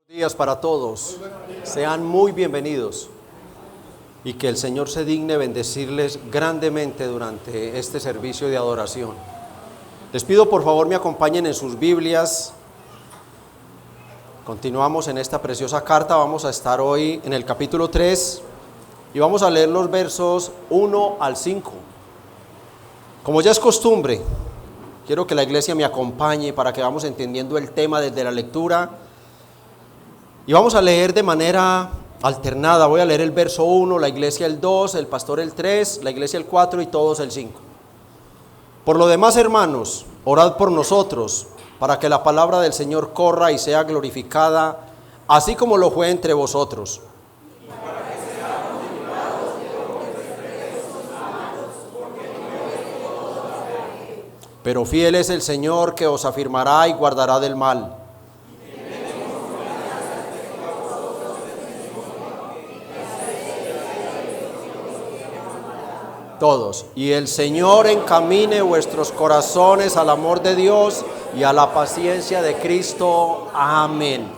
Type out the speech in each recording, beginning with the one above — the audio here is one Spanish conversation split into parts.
Días para todos, sean muy bienvenidos y que el Señor se digne bendecirles grandemente durante este servicio de adoración. Les pido por favor me acompañen en sus Biblias. Continuamos en esta preciosa carta, vamos a estar hoy en el capítulo 3 y vamos a leer los versos 1 al 5. Como ya es costumbre, quiero que la iglesia me acompañe para que vamos entendiendo el tema desde la lectura. Y vamos a leer de manera alternada. Voy a leer el verso 1, la iglesia el 2, el pastor el 3, la iglesia el 4 y todos el 5. Por lo demás, hermanos, orad por nosotros, para que la palabra del Señor corra y sea glorificada, así como lo fue entre vosotros. Pero fiel es el Señor que os afirmará y guardará del mal. Todos. Y el Señor encamine vuestros corazones al amor de Dios y a la paciencia de Cristo. Amén.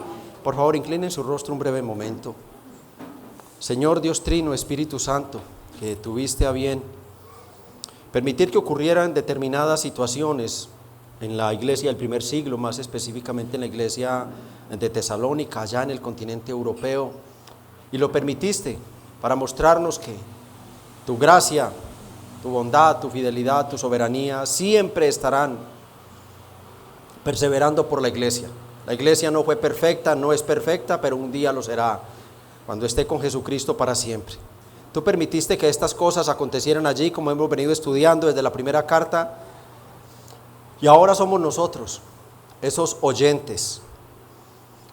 Por favor, inclinen su rostro un breve momento. Señor Dios Trino, Espíritu Santo, que tuviste a bien permitir que ocurrieran determinadas situaciones en la iglesia del primer siglo, más específicamente en la iglesia de Tesalónica, allá en el continente europeo, y lo permitiste para mostrarnos que tu gracia, tu bondad, tu fidelidad, tu soberanía siempre estarán perseverando por la iglesia. La iglesia no fue perfecta, no es perfecta, pero un día lo será, cuando esté con Jesucristo para siempre. Tú permitiste que estas cosas acontecieran allí, como hemos venido estudiando desde la primera carta, y ahora somos nosotros, esos oyentes.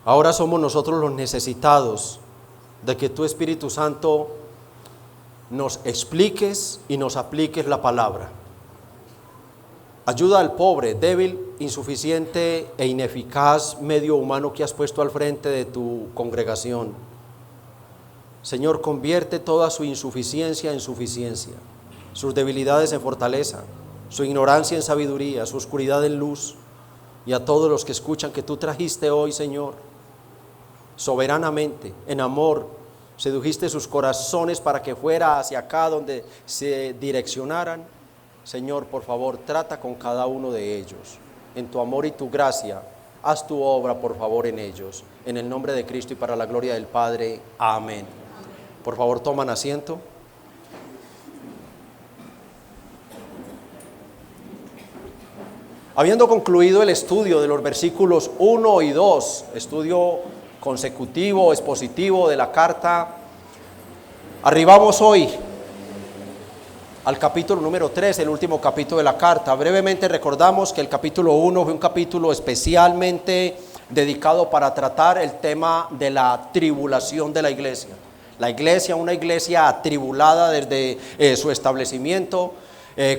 Ahora somos nosotros los necesitados de que tu Espíritu Santo nos expliques y nos apliques la palabra. Ayuda al pobre, débil, insuficiente e ineficaz medio humano que has puesto al frente de tu congregación. Señor, convierte toda su insuficiencia en suficiencia, sus debilidades en fortaleza, su ignorancia en sabiduría, su oscuridad en luz, y a todos los que escuchan que tú trajiste hoy, Señor, soberanamente, en amor, sedujiste sus corazones para que fuera hacia acá donde se direccionaran. Señor, por favor, trata con cada uno de ellos. En tu amor y tu gracia, haz tu obra, por favor, en ellos. En el nombre de Cristo y para la gloria del Padre. Amén. Por favor, toman asiento. Habiendo concluido el estudio de los versículos 1 y 2, estudio consecutivo, expositivo de la carta, arribamos hoy al capítulo número 3, el último capítulo de la carta. Brevemente recordamos que el capítulo 1 fue un capítulo especialmente dedicado para tratar el tema de la tribulación de la iglesia. La iglesia, una iglesia atribulada desde su establecimiento,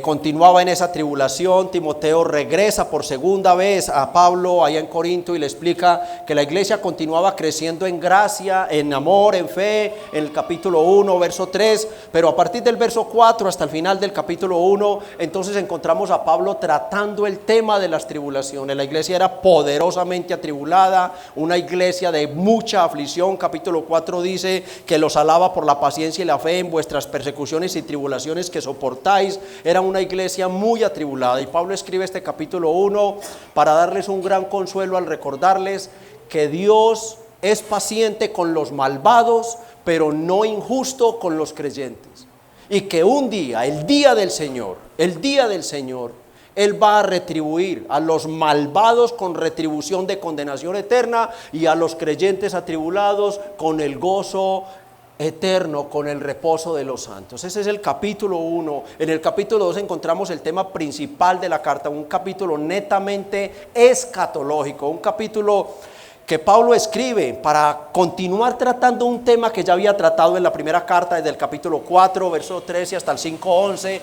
continuaba en esa tribulación. Timoteo regresa por segunda vez a Pablo allá en Corinto y le explica que la iglesia continuaba creciendo en gracia, en amor, en fe, en el capítulo 1, verso 3, pero a partir del verso 4 hasta el final del capítulo 1, entonces encontramos a Pablo tratando el tema de las tribulaciones. La iglesia era poderosamente atribulada, una iglesia de mucha aflicción. Capítulo 4 dice que los alaba por la paciencia y la fe en vuestras persecuciones y tribulaciones que soportáis. Era una iglesia muy atribulada, y Pablo escribe este capítulo 1 para darles un gran consuelo al recordarles que Dios es paciente con los malvados, pero no injusto con los creyentes, y que un día, el día del Señor, Él va a retribuir a los malvados con retribución de condenación eterna, y a los creyentes atribulados con el gozo eterno, con el reposo de los santos. Ese es el capítulo 1. En el capítulo 2 encontramos el tema principal de la carta, un capítulo netamente escatológico, un capítulo que Pablo escribe para continuar tratando un tema que ya había tratado en la primera carta, desde el capítulo 4, verso 13 hasta el 5:11.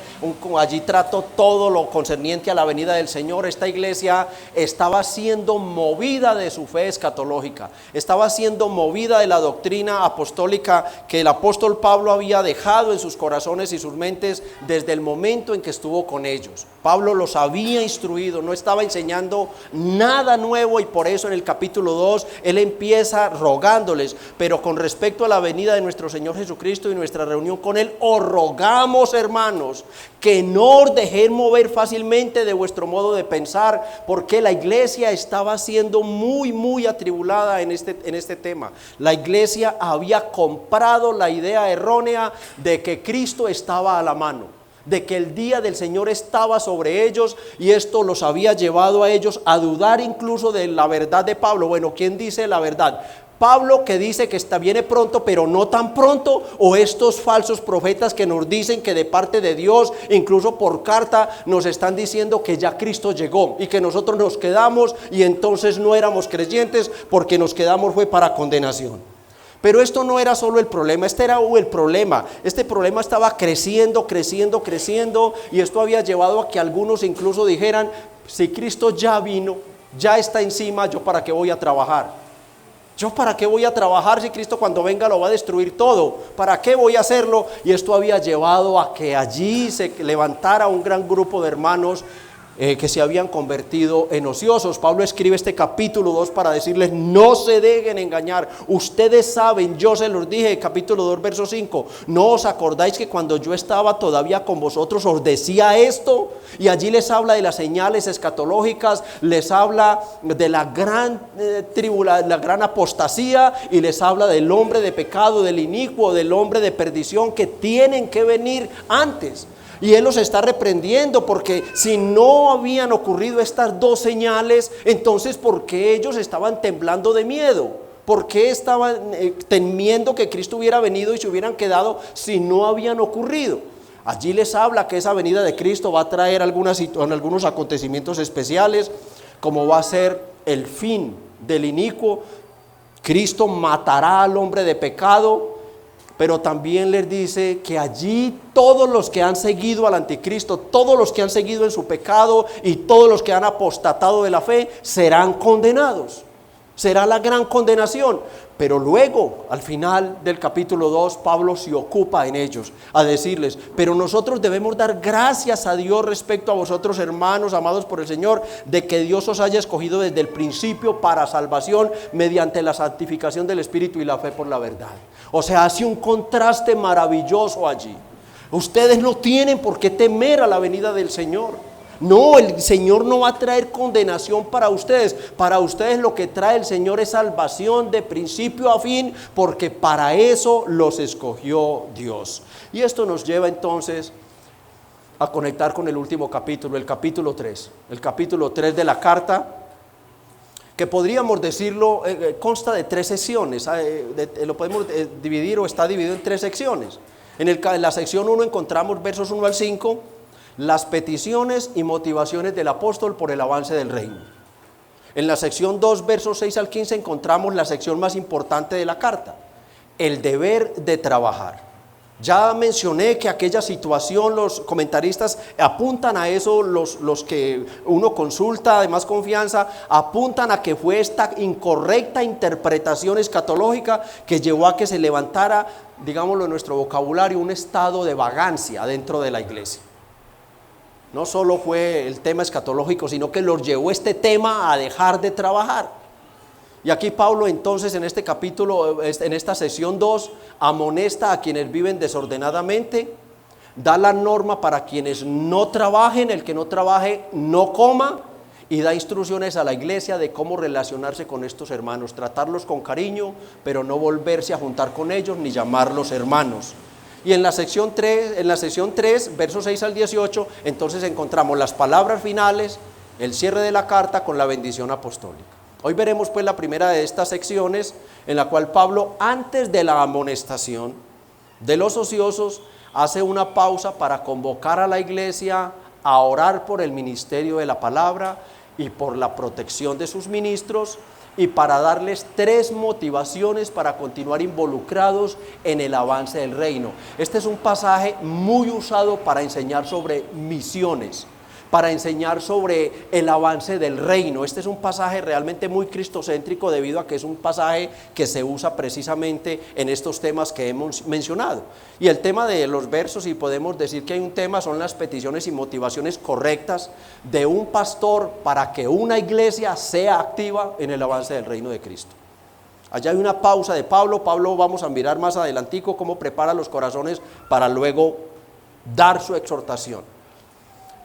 Allí trató todo lo concerniente a la venida del Señor. Esta iglesia estaba siendo movida de su fe escatológica, estaba siendo movida de la doctrina apostólica que el apóstol Pablo había dejado en sus corazones y sus mentes desde el momento en que estuvo con ellos. Pablo los había instruido, no estaba enseñando nada nuevo, y por eso en el capítulo 2 él empieza rogándoles: pero con respecto a la venida de nuestro Señor Jesucristo y nuestra reunión con Él, os rogamos, hermanos, que no os dejéis mover fácilmente de vuestro modo de pensar, porque la iglesia estaba siendo muy atribulada en este tema. La iglesia había comprado la idea errónea de que Cristo estaba a la mano, de que el día del Señor estaba sobre ellos, y esto los había llevado a ellos a dudar incluso de la verdad de Pablo. Bueno, ¿quién dice la verdad? Pablo, que dice que viene pronto, pero no tan pronto, o estos falsos profetas que nos dicen que de parte de Dios, incluso por carta, nos están diciendo que ya Cristo llegó y que nosotros nos quedamos y entonces no éramos creyentes, porque nos quedamos fue para condenación. Pero esto no era solo el problema, este era el problema. Este problema estaba creciendo, y esto había llevado a que algunos incluso dijeran: si Cristo ya vino, ya está encima, ¿yo para qué voy a trabajar? ¿Yo para qué voy a trabajar si Cristo cuando venga lo va a destruir todo? ¿Para qué voy a hacerlo? Y esto había llevado a que allí se levantara un gran grupo de hermanos que se habían convertido en ociosos. Pablo escribe este capítulo 2 para decirles: no se dejen engañar. Ustedes saben, yo se los dije, capítulo 2 verso 5, ¿no os acordáis que cuando yo estaba todavía con vosotros os decía esto? Y allí les habla de las señales escatológicas, les habla de la gran la gran apostasía, y les habla del hombre de pecado, del inicuo, del hombre de perdición, que tienen que venir antes. Y él los está reprendiendo, porque si no habían ocurrido estas dos señales, entonces ¿por qué ellos estaban temblando de miedo? ¿Por qué estaban temiendo que Cristo hubiera venido y se hubieran quedado si no habían ocurrido? Allí les habla que esa venida de Cristo va a traer algunos acontecimientos especiales, como va a ser el fin del inicuo. Cristo matará al hombre de pecado. Pero también les dice que allí todos los que han seguido al anticristo, todos los que han seguido en su pecado y todos los que han apostatado de la fe serán condenados. Será la gran condenación. Pero luego, al final del capítulo 2, Pablo se ocupa en ellos a decirles: pero nosotros debemos dar gracias a Dios respecto a vosotros, hermanos amados por el Señor, de que Dios os haya escogido desde el principio para salvación mediante la santificación del Espíritu y la fe por la verdad. O sea, hace un contraste maravilloso allí. Ustedes no tienen por qué temer a la venida del Señor. No, el Señor no va a traer condenación para ustedes. Para ustedes lo que trae el Señor es salvación de principio a fin, porque para eso los escogió Dios. Y esto nos lleva entonces a conectar con el último capítulo, el capítulo 3. El capítulo 3 de la carta, que podríamos decirlo, consta de 3 secciones. Lo podemos dividir, o está dividido en 3 secciones. En la sección 1 encontramos versos 1 al 5, las peticiones y motivaciones del apóstol por el avance del reino. En la sección 2, versos 6 al 15, encontramos la sección más importante de la carta: el deber de trabajar. Ya mencioné que aquella situación, los comentaristas apuntan a eso, los que uno consulta de más confianza, apuntan a que fue esta incorrecta interpretación escatológica que llevó a que se levantara, digámoslo en nuestro vocabulario, un estado de vagancia dentro de la iglesia. No solo fue el tema escatológico, sino que los llevó este tema a dejar de trabajar. Y aquí Pablo entonces en este capítulo, en esta sección 2, amonesta a quienes viven desordenadamente, da la norma para quienes no trabajen, el que no trabaje no coma, y da instrucciones a la iglesia de cómo relacionarse con estos hermanos, tratarlos con cariño, pero no volverse a juntar con ellos ni llamarlos hermanos. Y en la sección 3, versos 6 al 18, entonces encontramos las palabras finales, el cierre de la carta con la bendición apostólica. Hoy veremos pues la primera de estas secciones, en la cual Pablo, antes de la amonestación de los ociosos, hace una pausa para convocar a la iglesia a orar por el ministerio de la palabra y por la protección de sus ministros, y para darles 3 motivaciones para continuar involucrados en el avance del reino. Este es un pasaje muy usado para enseñar sobre misiones. para enseñar sobre el avance del reino. Este es un pasaje realmente muy cristocéntrico debido a que es un pasaje que se usa precisamente en estos temas que hemos mencionado. Y el tema de los versos, y podemos decir que hay un tema, son las peticiones y motivaciones correctas de un pastor para que una iglesia sea activa en el avance del reino de Cristo. Allá hay una pausa de Pablo. Pablo, vamos a mirar más adelantico cómo prepara los corazones para luego dar su exhortación.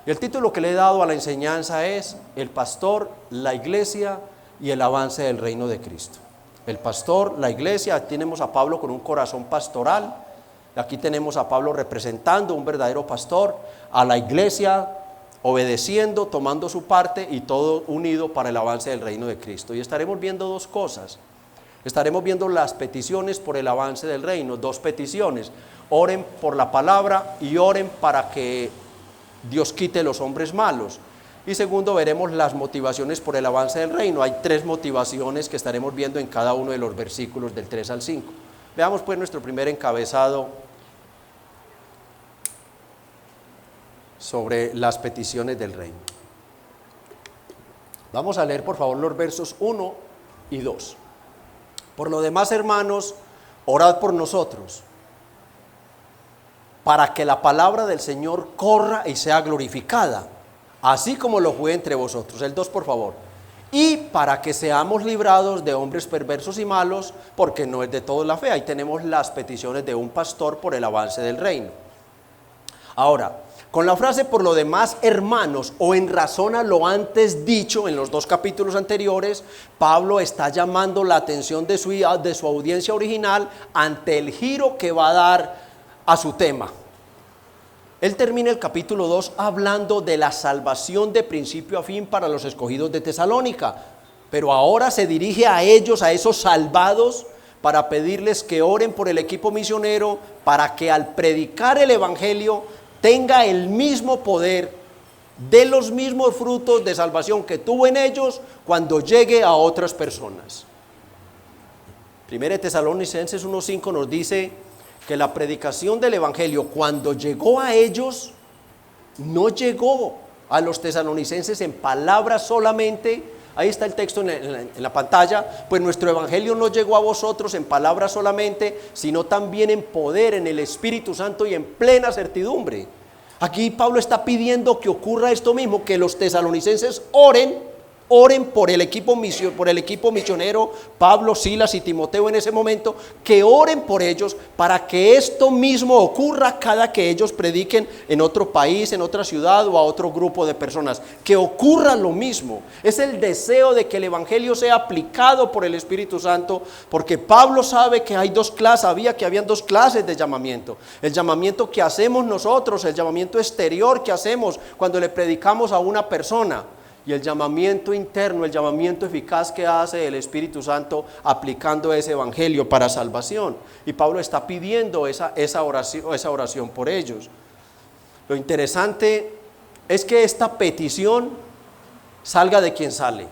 El título que le he dado a la enseñanza es el pastor, la iglesia y el avance del reino de Cristo. El pastor, la iglesia, aquí tenemos a Pablo con un corazón pastoral, aquí tenemos a Pablo representando un verdadero pastor, a la iglesia obedeciendo, tomando su parte y todo unido para el avance del reino de Cristo. Y estaremos viendo dos cosas. Estaremos viendo las peticiones por el avance del reino, dos peticiones: oren por la palabra y oren para que Dios quite los hombres malos. Y segundo, veremos las motivaciones por el avance del reino. Hay tres motivaciones que estaremos viendo en cada uno de los versículos del 3 al 5. Veamos pues nuestro primer encabezado sobre las peticiones del reino. Vamos a leer por favor los versos 1 y 2. Por lo demás, hermanos, orad por nosotros, para que la palabra del Señor corra y sea glorificada, así como lo fue entre vosotros. El 2, por favor. Y para que seamos librados de hombres perversos y malos, porque no es de todos la fe. Ahí tenemos las peticiones de un pastor por el avance del reino. Ahora, con la frase por lo demás, hermanos, o en razón a lo antes dicho en los dos capítulos anteriores, Pablo está llamando la atención de su audiencia original ante el giro que va a dar a su tema. Él termina el capítulo 2 hablando de la salvación de principio a fin para los escogidos de Tesalónica, pero ahora se dirige a ellos, a esos salvados, para pedirles que oren por el equipo misionero, para que al predicar el evangelio tenga el mismo poder, de los mismos frutos de salvación que tuvo en ellos cuando llegue a otras personas. 1 Tesalonicenses 1:5 nos dice que la predicación del evangelio, cuando llegó a ellos, no llegó a los tesalonicenses en palabras solamente. Ahí está el texto en la pantalla. Pues nuestro evangelio no llegó a vosotros en palabras solamente, sino también en poder, en el Espíritu Santo y en plena certidumbre. Aquí Pablo está pidiendo que ocurra esto mismo, que los tesalonicenses oren por el equipo misionero, Pablo, Silas y Timoteo en ese momento, que oren por ellos para que esto mismo ocurra cada que ellos prediquen en otro país, en otra ciudad o a otro grupo de personas, que ocurra lo mismo. Es el deseo de que el evangelio sea aplicado por el Espíritu Santo, porque Pablo sabe que hay habían dos clases de llamamiento: el llamamiento que hacemos nosotros, el llamamiento exterior que hacemos cuando le predicamos a una persona, y el llamamiento interno, el llamamiento eficaz que hace el Espíritu Santo aplicando ese evangelio para salvación. Y Pablo está pidiendo esa oración por ellos. Lo interesante es que esta petición salga de quien sale.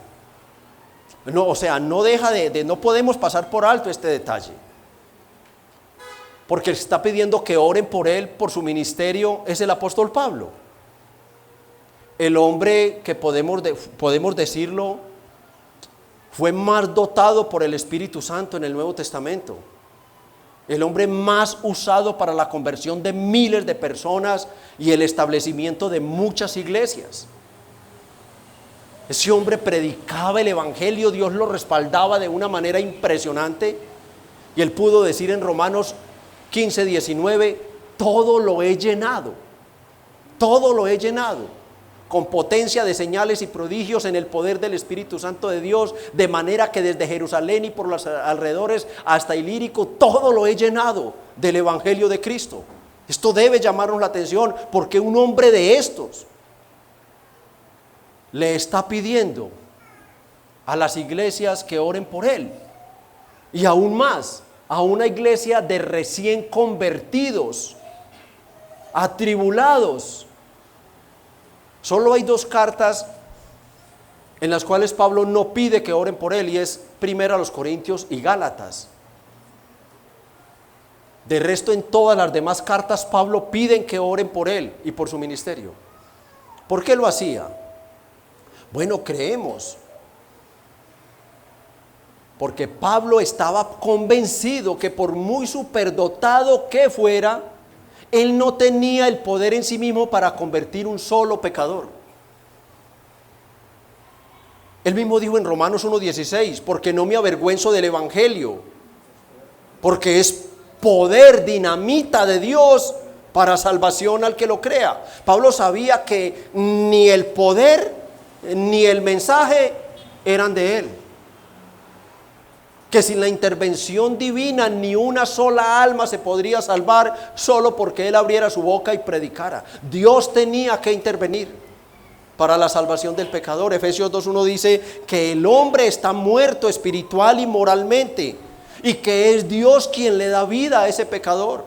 No deja no podemos pasar por alto este detalle. Porque está pidiendo que oren por él, por su ministerio, es el apóstol Pablo. El hombre que podemos decirlo fue más dotado por el Espíritu Santo en el Nuevo Testamento. El hombre más usado para la conversión de miles de personas y el establecimiento de muchas iglesias. Ese hombre predicaba el evangelio, Dios lo respaldaba de una manera impresionante. Y él pudo decir en Romanos 15:19, todo lo he llenado, con potencia de señales y prodigios en el poder del Espíritu Santo de Dios, de manera que desde Jerusalén y por los alrededores hasta Ilírico, todo lo he llenado del evangelio de Cristo. Esto debe llamarnos la atención, porque un hombre de estos le está pidiendo a las iglesias que oren por él, y aún más a una iglesia de recién convertidos, atribulados. Solo hay dos cartas en las cuales Pablo no pide que oren por él, y es primero a los Corintios y Gálatas. De resto, en todas las demás cartas Pablo pide que oren por él y por su ministerio. ¿Por qué lo hacía? Bueno, creemos, porque Pablo estaba convencido que por muy superdotado que fuera, él no tenía el poder en sí mismo para convertir un solo pecador. Él mismo dijo en Romanos 1:16, porque no me avergüenzo del evangelio, porque es poder, dinamita de Dios para salvación al que lo crea. Pablo sabía que ni el poder ni el mensaje eran de él, que sin la intervención divina ni una sola alma se podría salvar solo porque él abriera su boca y predicara. Dios tenía que intervenir para la salvación del pecador. Efesios 2:1 dice que el hombre está muerto espiritual y moralmente, y que es Dios quien le da vida a ese pecador.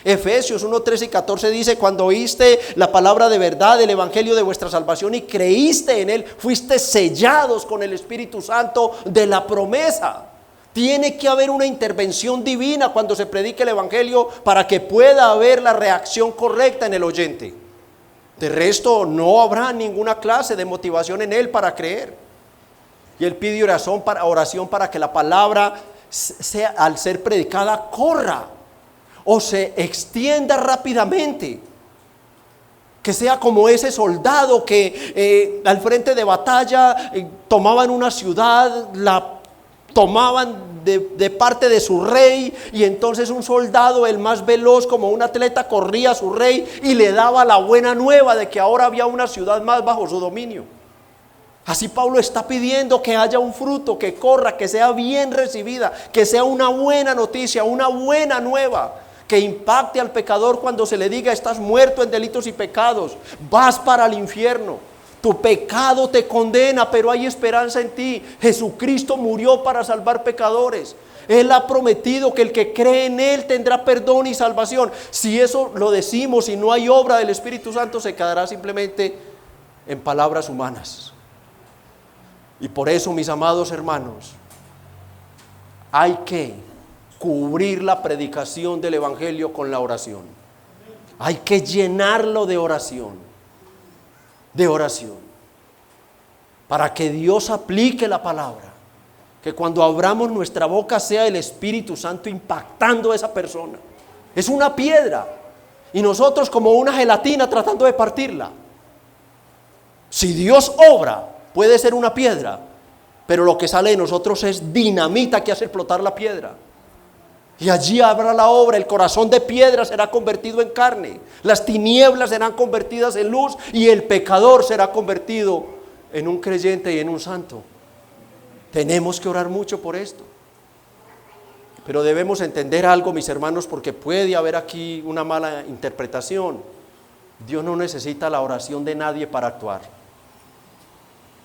Efesios 1:13 y 14 dice: cuando oíste la palabra de verdad, el evangelio de vuestra salvación, y creíste en él, fuiste sellados con el Espíritu Santo de la promesa. Tiene que haber una intervención divina cuando se predique el evangelio para que pueda haber la reacción correcta en el oyente. De resto, no habrá ninguna clase de motivación en él para creer. Y él pide oración para que la palabra sea, al ser predicada, corra o se extienda rápidamente. Que sea como ese soldado que al frente de batalla tomaban una ciudad, la tomaban de parte de su rey, y entonces un soldado, el más veloz, como un atleta, corría a su rey y le daba la buena nueva de que ahora había una ciudad más bajo su dominio. Así Pablo está pidiendo que haya un fruto, que corra, que sea bien recibida, que sea una buena noticia, una buena nueva, que impacte al pecador cuando se le diga: estás muerto en delitos y pecados, vas para el infierno. Tu pecado te condena, pero hay esperanza en ti. Jesucristo murió para salvar pecadores. Él ha prometido que el que cree en él tendrá perdón y salvación. Si eso lo decimos y no hay obra del Espíritu Santo, se quedará simplemente en palabras humanas. Y por eso, mis amados hermanos, hay que cubrir la predicación del evangelio con la oración. Hay que llenarlo de oración. Para que Dios aplique la palabra, que cuando abramos nuestra boca sea el Espíritu Santo impactando a esa persona. Es una piedra y nosotros como una gelatina tratando de partirla. Si Dios obra, puede ser una piedra, pero lo que sale de nosotros es dinamita que hace explotar la piedra. Y allí habrá la obra. El corazón de piedra será convertido en carne, las tinieblas serán convertidas en luz, y el pecador será convertido en un creyente y en un santo. Tenemos que orar mucho por esto, pero debemos entender algo, mis hermanos, porque puede haber aquí una mala interpretación. Dios no necesita la oración de nadie para actuar.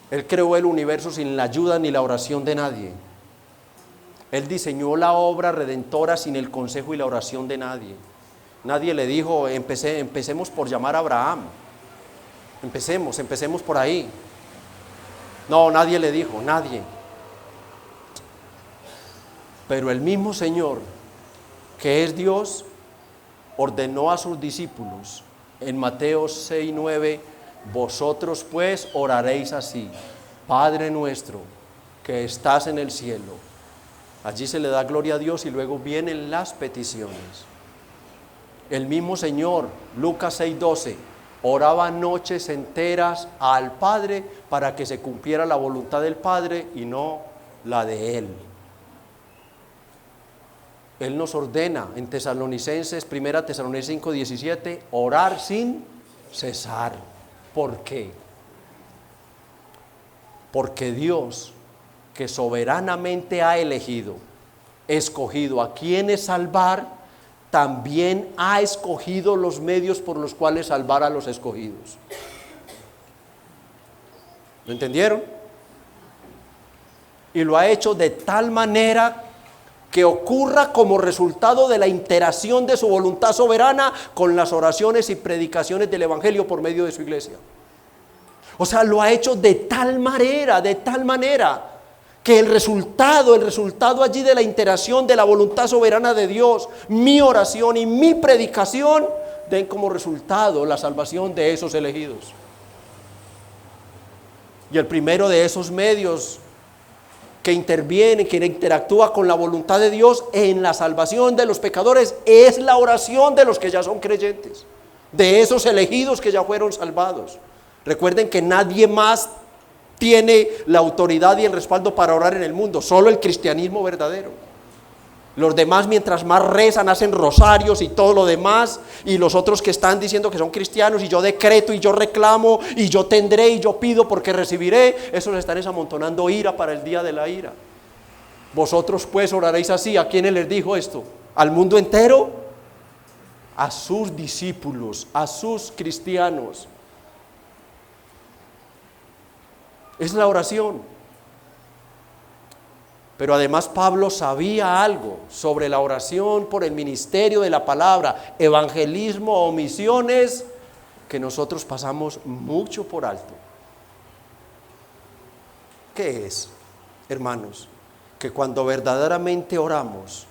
Él creó el universo sin la ayuda ni la oración de nadie. Él diseñó la obra redentora sin el consejo y la oración de nadie. Nadie le dijo: empecemos por llamar a Abraham. Empecemos por ahí. No, nadie le dijo, nadie. Pero el mismo Señor, que es Dios, ordenó a sus discípulos en Mateo 6:9: vosotros pues oraréis así: Padre nuestro que estás en el cielo. Allí se le da gloria a Dios y luego vienen las peticiones. El mismo Señor, Lucas 6:12, oraba noches enteras al Padre para que se cumpliera la voluntad del Padre y no la de Él. Él nos ordena en Tesalonicenses, 1 Tesalonicenses 5:17, orar sin cesar. ¿Por qué? Porque Dios, que soberanamente ha escogido a quienes salvar, también ha escogido los medios por los cuales salvar a los escogidos. ¿Lo entendieron? Y lo ha hecho de tal manera que ocurra como resultado de la interacción de su voluntad soberana con las oraciones y predicaciones del evangelio por medio de su iglesia. O sea, lo ha hecho de tal manera que el resultado allí de la interacción de la voluntad soberana de Dios, mi oración y mi predicación, den como resultado la salvación de esos elegidos. Y el primero de esos medios que interviene, que interactúa con la voluntad de Dios en la salvación de los pecadores, es la oración de los que ya son creyentes, de esos elegidos que ya fueron salvados. Recuerden que nadie más tiene la autoridad y el respaldo para orar en el mundo, solo el cristianismo verdadero. Los demás, mientras más rezan, hacen rosarios y todo lo demás, y los otros que están diciendo que son cristianos, y yo decreto, y yo reclamo, y yo tendré, y yo pido porque recibiré, esos están amontonando ira para el día de la ira. Vosotros pues oraréis así. ¿A quiénes les dijo esto? ¿Al mundo entero? A sus discípulos, a sus cristianos. Es la oración. Pero además Pablo sabía algo sobre la oración por el ministerio de la palabra, evangelismo o misiones, que nosotros pasamos mucho por alto. ¿Qué es, hermanos? Que cuando verdaderamente oramos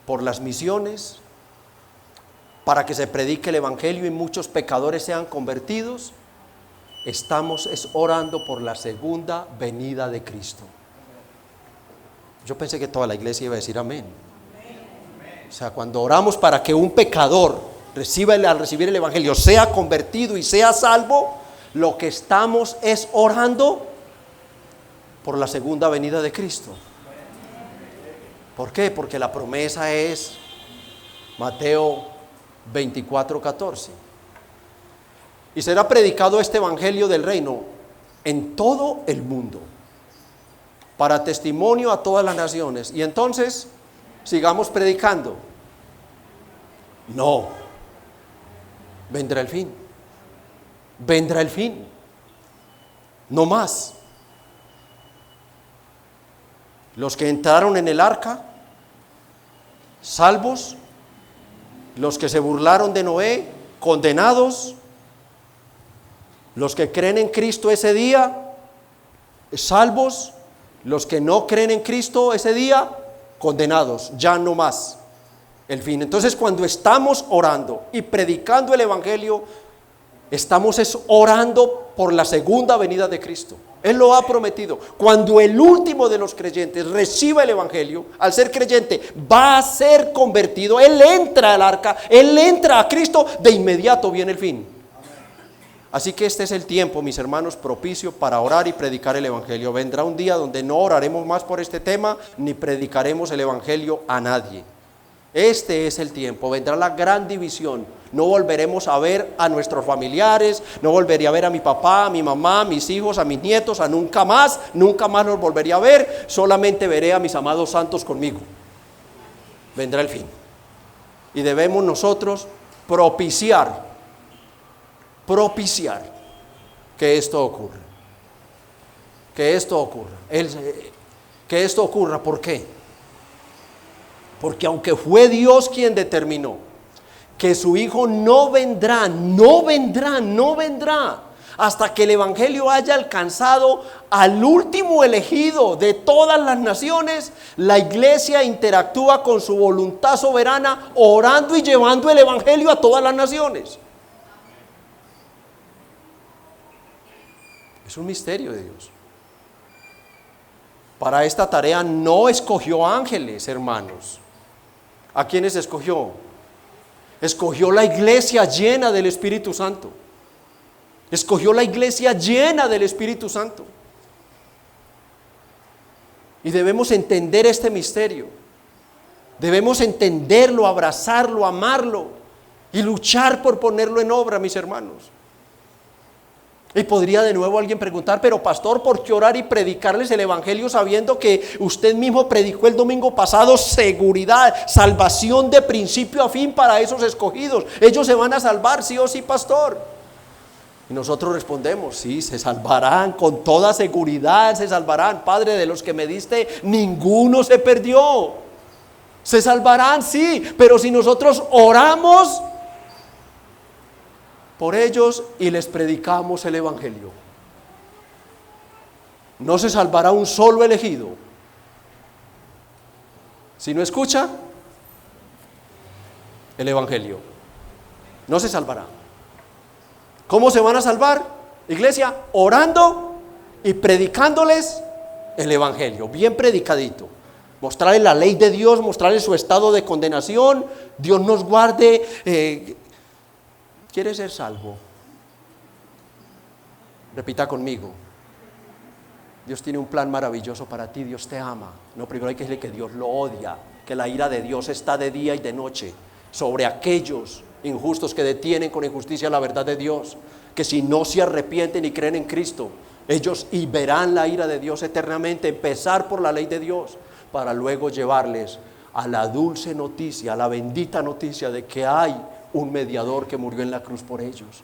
por las misiones, para que se predique el evangelio y muchos pecadores sean convertidos, estamos orando por la segunda venida de Cristo. Yo pensé que toda la iglesia iba a decir amén. O sea, cuando oramos para que un pecador al recibir el evangelio sea convertido y sea salvo, lo que estamos es orando por la segunda venida de Cristo. ¿Por qué? Porque la promesa es Mateo 24:14. Y será predicado este evangelio del reino en todo el mundo, para testimonio a todas las naciones. Y entonces, sigamos predicando. No, vendrá el fin. Vendrá el fin. No más. Los que entraron en el arca, salvos. Los que se burlaron de Noé, condenados. Los que creen en Cristo ese día, salvos. Los que no creen en Cristo ese día, condenados, ya no más. El fin. Entonces, cuando estamos orando y predicando el evangelio, estamos orando por la segunda venida de Cristo. Él lo ha prometido. Cuando el último de los creyentes reciba el evangelio, al ser creyente, va a ser convertido. Él entra al arca, él entra a Cristo, de inmediato viene el fin. Así que este es el tiempo, mis hermanos, propicio para orar y predicar el evangelio. Vendrá un día donde no oraremos más por este tema, ni predicaremos el evangelio a nadie. Este es el tiempo. Vendrá la gran división. No volveremos a ver a nuestros familiares, no volvería a ver a mi papá, a mi mamá, a mis hijos, a mis nietos, a nunca más los volvería a ver. Solamente veré a mis amados santos conmigo. Vendrá el fin. Y debemos nosotros propiciar que esto ocurra. Que esto ocurra. ¿Por qué? Porque aunque fue Dios quien determinó que su Hijo no vendrá hasta que el evangelio haya alcanzado al último elegido de todas las naciones, la iglesia interactúa con su voluntad soberana, orando y llevando el evangelio a todas las naciones. Es un misterio de Dios. Para esta tarea no escogió ángeles, hermanos. ¿A quiénes escogió? Escogió la iglesia llena del Espíritu Santo. Escogió la iglesia llena del Espíritu Santo. Y debemos entender este misterio. Debemos entenderlo, abrazarlo, amarlo y luchar por ponerlo en obra, mis hermanos. Y podría de nuevo alguien preguntar, pero pastor, ¿por qué orar y predicarles el evangelio sabiendo que usted mismo predicó el domingo pasado seguridad, salvación de principio a fin para esos escogidos? Ellos se van a salvar, sí o sí, pastor. Y nosotros respondemos, sí, se salvarán, con toda seguridad se salvarán. Padre, de los que me diste, ninguno se perdió. Se salvarán, sí, pero si nosotros oramos por ellos y les predicamos el evangelio, no se salvará un solo elegido. Si no escucha el evangelio, no se salvará. ¿Cómo se van a salvar? Iglesia, orando y predicándoles el evangelio, bien predicadito. Mostrarles la ley de Dios, mostrarles su estado de condenación. Dios nos guarde. ¿Quieres ser salvo? Repita conmigo. Dios tiene un plan maravilloso para ti. Dios te ama. No, primero hay que decirle que Dios lo odia, que la ira de Dios está de día y de noche sobre aquellos injustos que detienen con injusticia la verdad de Dios, que si no se arrepienten y creen en Cristo, ellos y verán la ira de Dios eternamente, empezar por la ley de Dios, para luego llevarles a la dulce noticia, a la bendita noticia de que hay un mediador que murió en la cruz por ellos.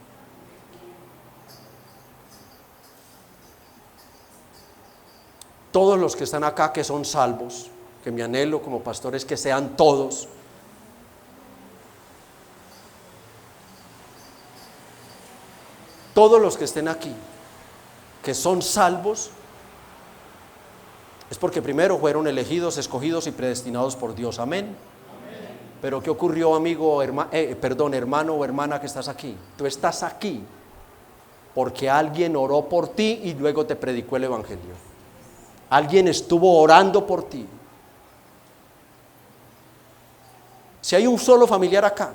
Todos los que están acá que son salvos, que mi anhelo como pastor es que sean todos. Todos los que estén aquí, que son salvos, es porque primero fueron elegidos, escogidos y predestinados por Dios. Amén. Amén. Pero ¿qué ocurrió, amigo, hermano o hermana que estás aquí? Tú estás aquí porque alguien oró por ti y luego te predicó el evangelio. Alguien estuvo orando por ti. Si hay un solo familiar acá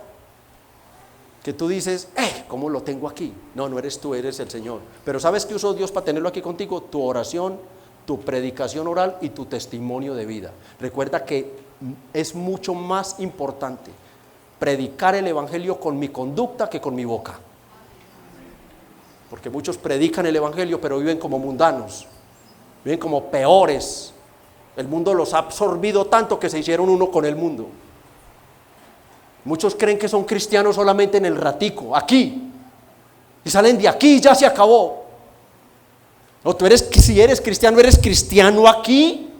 que tú dices, ¿cómo lo tengo aquí? No, no eres tú, eres el Señor. Pero ¿sabes qué usó Dios para tenerlo aquí contigo? Tu oración, tu predicación oral y tu testimonio de vida. Recuerda que es mucho más importante predicar el evangelio con mi conducta que con mi boca. Porque muchos predican el evangelio pero viven como mundanos, viven como peores. El mundo los ha absorbido tanto que se hicieron uno con el mundo. Muchos creen que son cristianos solamente en el ratico, aquí, y salen de aquí y ya se acabó. No, si eres cristiano aquí,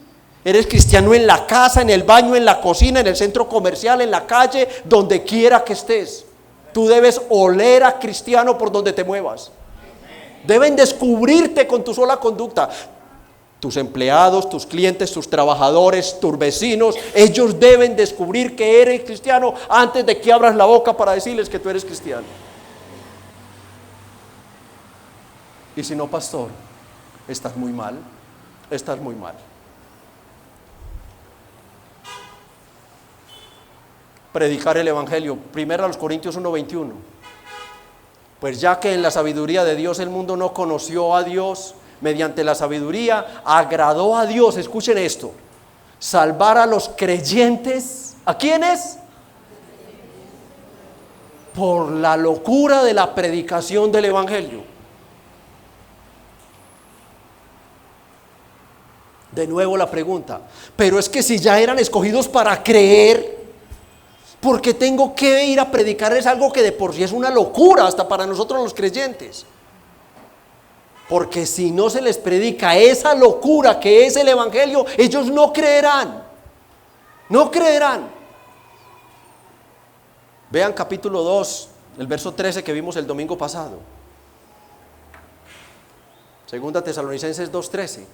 eres cristiano en la casa, en el baño, en la cocina, en el centro comercial, en la calle, donde quiera que estés. Tú debes oler a cristiano por donde te muevas. Deben descubrirte con tu sola conducta. Tus empleados, tus clientes, tus trabajadores, tus vecinos, ellos deben descubrir que eres cristiano antes de que abras la boca para decirles que tú eres cristiano. Y si no, pastor, estás muy mal, estás muy mal. Predicar el evangelio, 1 Corintios 1:21. Pues ya que en la sabiduría de Dios el mundo no conoció a Dios, mediante la sabiduría agradó a Dios, escuchen esto, salvar a los creyentes. ¿A quiénes? Por la locura de la predicación del evangelio. De nuevo la pregunta, pero es que si ya eran escogidos para creer, ¿por qué tengo que ir a predicar? Es algo que de por sí es una locura hasta para nosotros los creyentes. Porque si no se les predica esa locura que es el evangelio, ellos no creerán. No creerán. Vean capítulo 2, el verso 13 que vimos el domingo pasado. Segunda Tesalonicenses 2:13.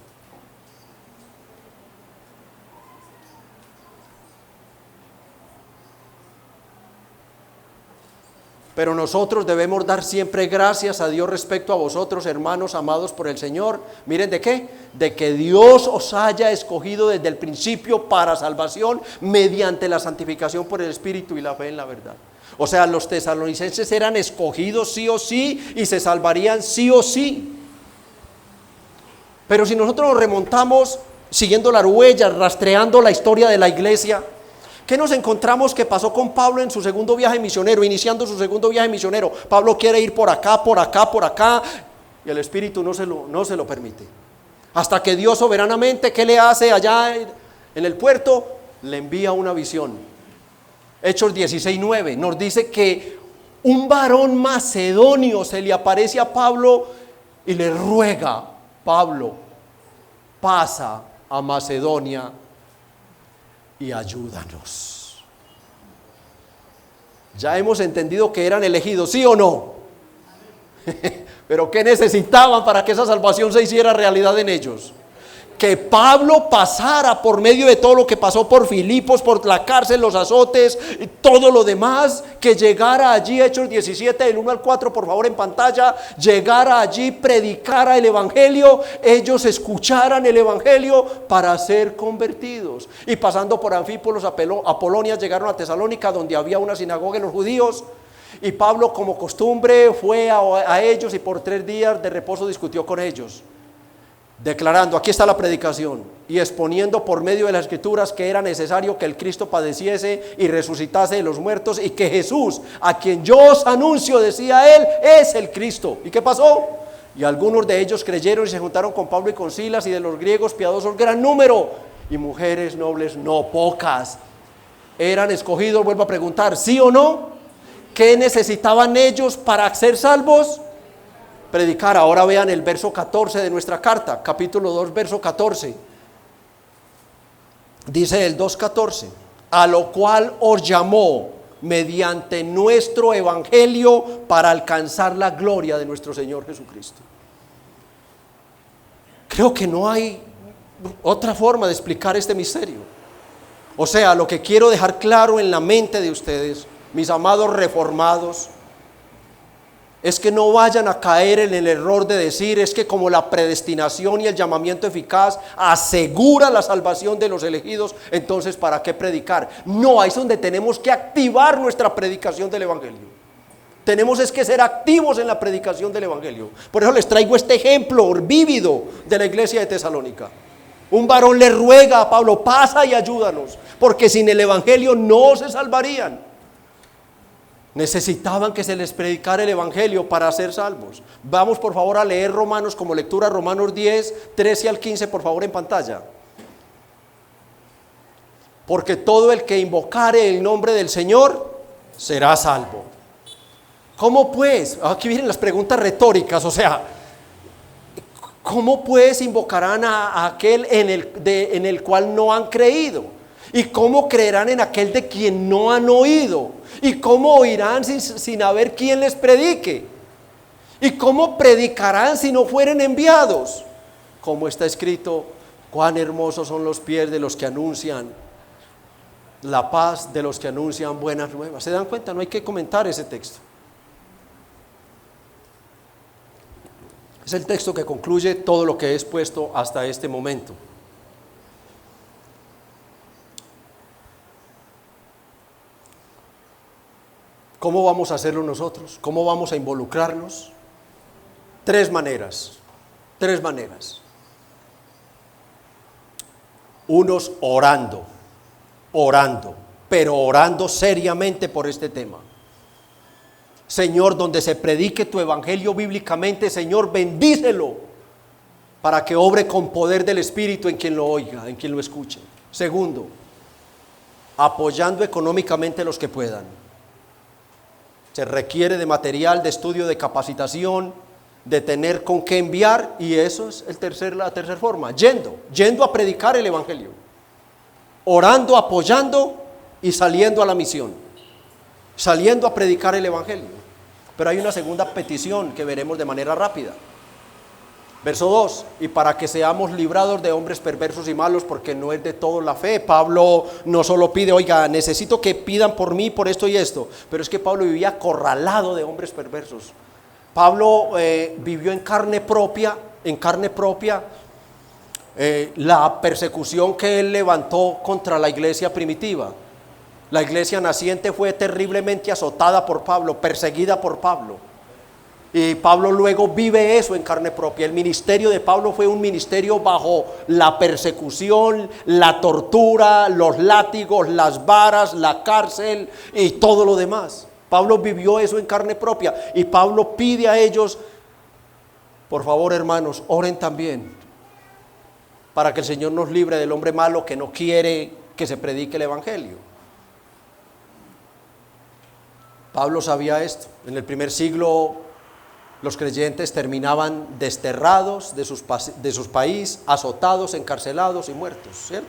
Pero nosotros debemos dar siempre gracias a Dios respecto a vosotros, hermanos amados por el Señor. Miren, ¿de qué? De que Dios os haya escogido desde el principio para salvación mediante la santificación por el Espíritu y la fe en la verdad. O sea, los tesalonicenses eran escogidos sí o sí y se salvarían sí o sí. Pero si nosotros nos remontamos siguiendo las huellas, rastreando la historia de la iglesia, ¿qué nos encontramos que pasó con Pablo en su segundo viaje misionero, iniciando su segundo viaje misionero? Pablo quiere ir por acá, y el Espíritu no se lo permite. Hasta que Dios soberanamente, ¿qué le hace allá en el puerto? Le envía una visión. Hechos 16:9 nos dice que un varón macedonio se le aparece a Pablo y le ruega: Pablo, pasa a Macedonia y ayúdanos. Ya hemos entendido que eran elegidos, ¿sí o no? Pero ¿qué necesitaban para que esa salvación se hiciera realidad en ellos? que Pablo pasara por medio de todo lo que pasó por Filipos, por la cárcel, los azotes, y todo lo demás, que llegara allí, Hechos 17, del 1 al 4, por favor en pantalla, llegara allí, predicara el evangelio, ellos escucharan el evangelio para ser convertidos. Y pasando por Anfípolis, Apolonia, llegaron a Tesalónica, donde había una sinagoga de los judíos. Y Pablo, como costumbre, fue a ellos y por 3 días de reposo discutió con ellos, declarando, aquí está la predicación, y exponiendo por medio de las escrituras que era necesario que el Cristo padeciese y resucitase de los muertos, y que Jesús, a quien yo os anuncio, decía él, es el Cristo. ¿Y qué pasó? Y algunos de ellos creyeron y se juntaron con Pablo y con Silas, y de los griegos piadosos gran número, y mujeres nobles no pocas. ¿Eran escogidos? Vuelvo a preguntar, ¿sí o no? ¿Qué necesitaban ellos para ser salvos? Predicar. Ahora vean el verso 14 de nuestra carta, capítulo 2, verso 14. Dice el 2:14, a lo cual os llamó mediante nuestro evangelio para alcanzar la gloria de nuestro Señor Jesucristo. Creo que no hay otra forma de explicar este misterio. O sea, lo que quiero dejar claro en la mente de ustedes, mis amados reformados, es que no vayan a caer en el error de decir, es que como la predestinación y el llamamiento eficaz asegura la salvación de los elegidos, entonces ¿para qué predicar? No, ahí es donde tenemos que activar nuestra predicación del evangelio. Tenemos es que ser activos en la predicación del evangelio. Por eso les traigo este ejemplo vívido de la iglesia de Tesalónica. Un varón le ruega a Pablo, pasa y ayúdanos, porque sin el evangelio no se salvarían. Necesitaban que se les predicara el evangelio para ser salvos. Vamos por favor a leer Romanos como lectura, Romanos 10, 13 al 15, por favor en pantalla. Porque todo el que invocare el nombre del Señor será salvo. ¿Cómo pues? Aquí vienen las preguntas retóricas, o sea, ¿cómo pues invocarán a aquel en el cual no han creído? ¿Y cómo creerán en aquel de quien no han oído? ¿Y cómo oirán sin haber quien les predique? ¿Y cómo predicarán si no fueren enviados? Como está escrito, cuán hermosos son los pies de los que anuncian la paz, de los que anuncian buenas nuevas. ¿Se dan cuenta? No hay que comentar ese texto. Es el texto que concluye todo lo que he expuesto hasta este momento. ¿Cómo vamos a hacerlo nosotros? ¿Cómo vamos a involucrarnos? 3 maneras. Unos orando, pero orando seriamente por este tema. Señor, donde se predique tu evangelio bíblicamente, Señor, bendícelo para que obre con poder del Espíritu en quien lo oiga, en quien lo escuche. Segundo, apoyando económicamente a los que puedan. Se requiere de material, de estudio, de capacitación, de tener con qué enviar, y eso es la tercera forma, yendo a predicar el evangelio, orando, apoyando y saliendo a la misión, saliendo a predicar el evangelio. Pero hay una segunda petición que veremos de manera rápida. Verso 2, y para que seamos librados de hombres perversos y malos, porque no es de todo la fe. Pablo no solo pide, oiga, necesito que pidan por mí, por esto y esto, pero es que Pablo vivía acorralado de hombres perversos. Pablo vivió en carne propia, la persecución que él levantó contra la iglesia primitiva. La iglesia naciente fue terriblemente azotada por Pablo, perseguida por Pablo. Y Pablo luego vive eso en carne propia. El ministerio de Pablo fue un ministerio bajo la persecución, la tortura, los látigos, las varas, la cárcel y todo lo demás. Pablo vivió eso en carne propia. Y Pablo pide a ellos, por favor hermanos, oren también para que el Señor nos libre del hombre malo que no quiere que se predique el evangelio. Pablo sabía esto. En el primer siglo los creyentes terminaban desterrados de sus países, azotados, encarcelados y muertos, ¿cierto?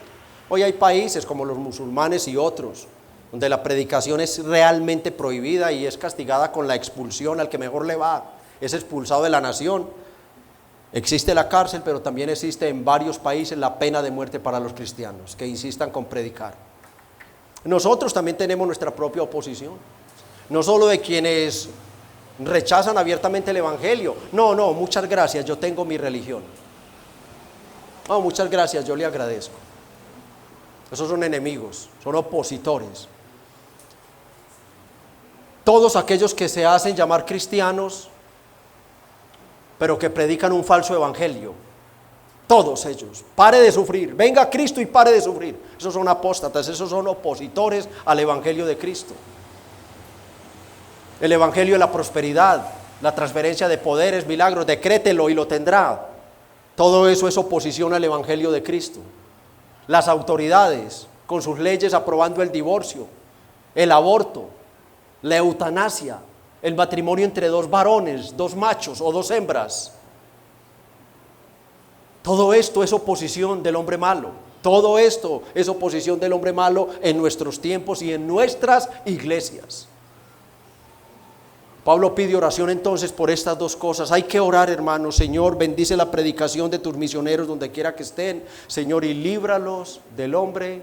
Hoy hay países como los musulmanes y otros, donde la predicación es realmente prohibida y es castigada con la expulsión. Al que mejor le va, es expulsado de la nación. Existe la cárcel, pero también existe en varios países la pena de muerte para los cristianos que insistan con predicar. Nosotros también tenemos nuestra propia oposición, no solo de quienes rechazan abiertamente el evangelio. No, muchas gracias, yo tengo mi religión. No, muchas gracias, yo le agradezco. Esos son enemigos, son opositores. Todos aquellos que se hacen llamar cristianos, pero que predican un falso evangelio, todos ellos, pare de sufrir, venga a Cristo y pare de sufrir. Esos son apóstatas, esos son opositores al evangelio de Cristo. El evangelio de la prosperidad, la transferencia de poderes, milagros, decrételo y lo tendrá. Todo eso es oposición al evangelio de Cristo. Las autoridades con sus leyes aprobando el divorcio, el aborto, la eutanasia, el matrimonio entre dos varones, dos machos o dos hembras. Todo esto es oposición del hombre malo. Todo esto es oposición del hombre malo en nuestros tiempos y en nuestras iglesias. Pablo pide oración entonces por estas dos cosas. Hay que orar, hermanos. Señor, bendice la predicación de tus misioneros donde quiera que estén, Señor, y líbralos del hombre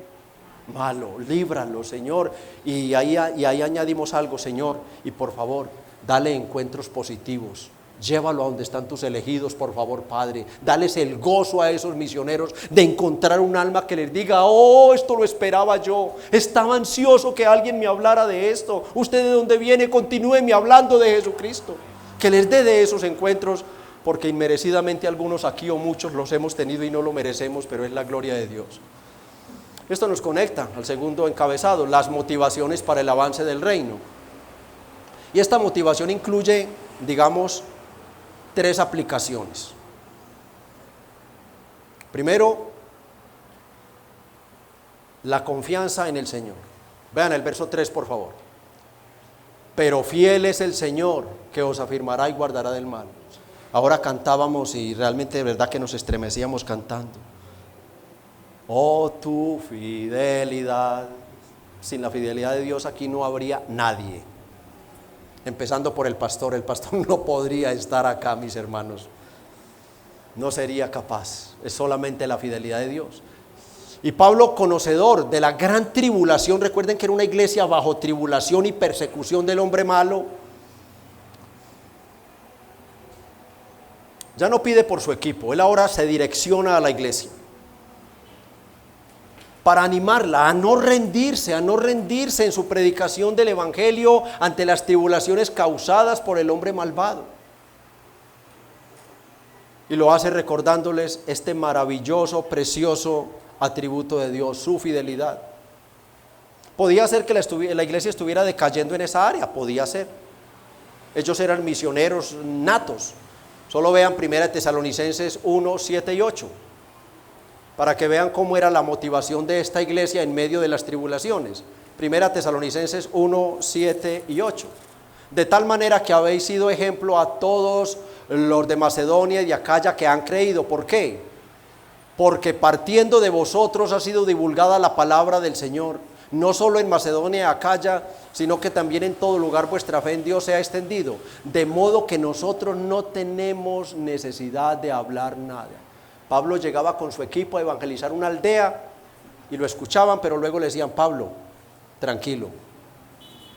malo. Líbralos, Señor. Y ahí añadimos algo, Señor, y por favor, dale encuentros positivos. Llévalo a donde están tus elegidos, por favor, Padre. Dales el gozo a esos misioneros de encontrar un alma que les diga: oh, esto lo esperaba yo. Estaba ansioso que alguien me hablara de esto. Usted de dónde viene, continúeme hablando de Jesucristo. Que les dé de esos encuentros, porque inmerecidamente algunos aquí o muchos los hemos tenido y no lo merecemos, pero es la gloria de Dios. Esto nos conecta al segundo encabezado, las motivaciones para el avance del reino. Y esta motivación incluye, digamos, tres aplicaciones. Primero, la confianza en el Señor. Vean el verso 3, por favor. Pero fiel es el Señor, que os afirmará y guardará del mal. Ahora cantábamos y realmente de verdad que nos estremecíamos cantando. Oh, tu fidelidad. Sin la fidelidad de Dios aquí no habría nadie. Empezando por el pastor no podría estar acá, mis hermanos. No sería capaz, es solamente la fidelidad de Dios. Y Pablo, conocedor de la gran tribulación, recuerden que era una iglesia bajo tribulación y persecución del hombre malo, ya no pide por su equipo, él ahora se direcciona a la iglesia para animarla a no rendirse en su predicación del evangelio ante las tribulaciones causadas por el hombre malvado. Y lo hace recordándoles este maravilloso, precioso atributo de Dios, su fidelidad. Podía ser que la iglesia estuviera decayendo en esa área, podía ser. Ellos eran misioneros natos. Solo vean 1 Tesalonicenses 1, 7 y 8. Para que vean cómo era la motivación de esta iglesia en medio de las tribulaciones. 1 Tesalonicenses 1, 7 y 8. De tal manera que habéis sido ejemplo a todos los de Macedonia y de Acaya que han creído. ¿Por qué? Porque partiendo de vosotros ha sido divulgada la palabra del Señor, no solo en Macedonia y Acaya, sino que también en todo lugar vuestra fe en Dios se ha extendido. De modo que nosotros no tenemos necesidad de hablar nada. Pablo llegaba con su equipo a evangelizar una aldea y lo escuchaban, pero luego le decían: Pablo, tranquilo,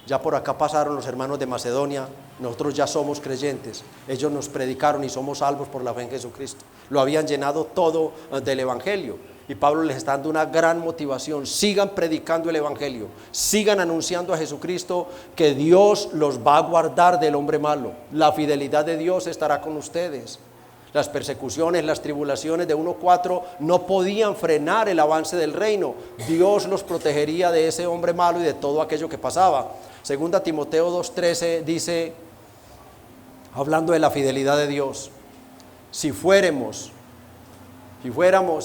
ya por acá pasaron los hermanos de Macedonia, nosotros ya somos creyentes, ellos nos predicaron y somos salvos por la fe en Jesucristo. Lo habían llenado todo del evangelio y Pablo les está dando una gran motivación: sigan predicando el evangelio, sigan anunciando a Jesucristo, que Dios los va a guardar del hombre malo, la fidelidad de Dios estará con ustedes. Las persecuciones, las tribulaciones de 1:4 no podían frenar el avance del reino. Dios los protegería de ese hombre malo y de todo aquello que pasaba. Segunda Timoteo 2:13 dice, hablando de la fidelidad de Dios: si fuéramos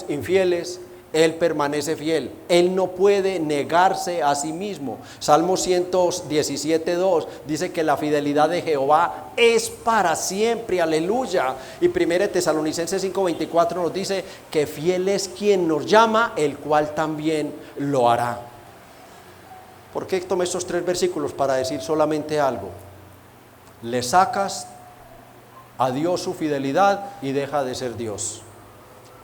infieles, Él permanece fiel. Él no puede negarse a sí mismo. Salmo 117:2 dice que la fidelidad de Jehová es para siempre, aleluya. Y 1 Tesalonicenses 5:24 nos dice que fiel es quien nos llama, el cual también lo hará. ¿Por qué tomé estos 3 versículos? Para decir solamente algo. Le sacas a Dios su fidelidad y deja de ser Dios.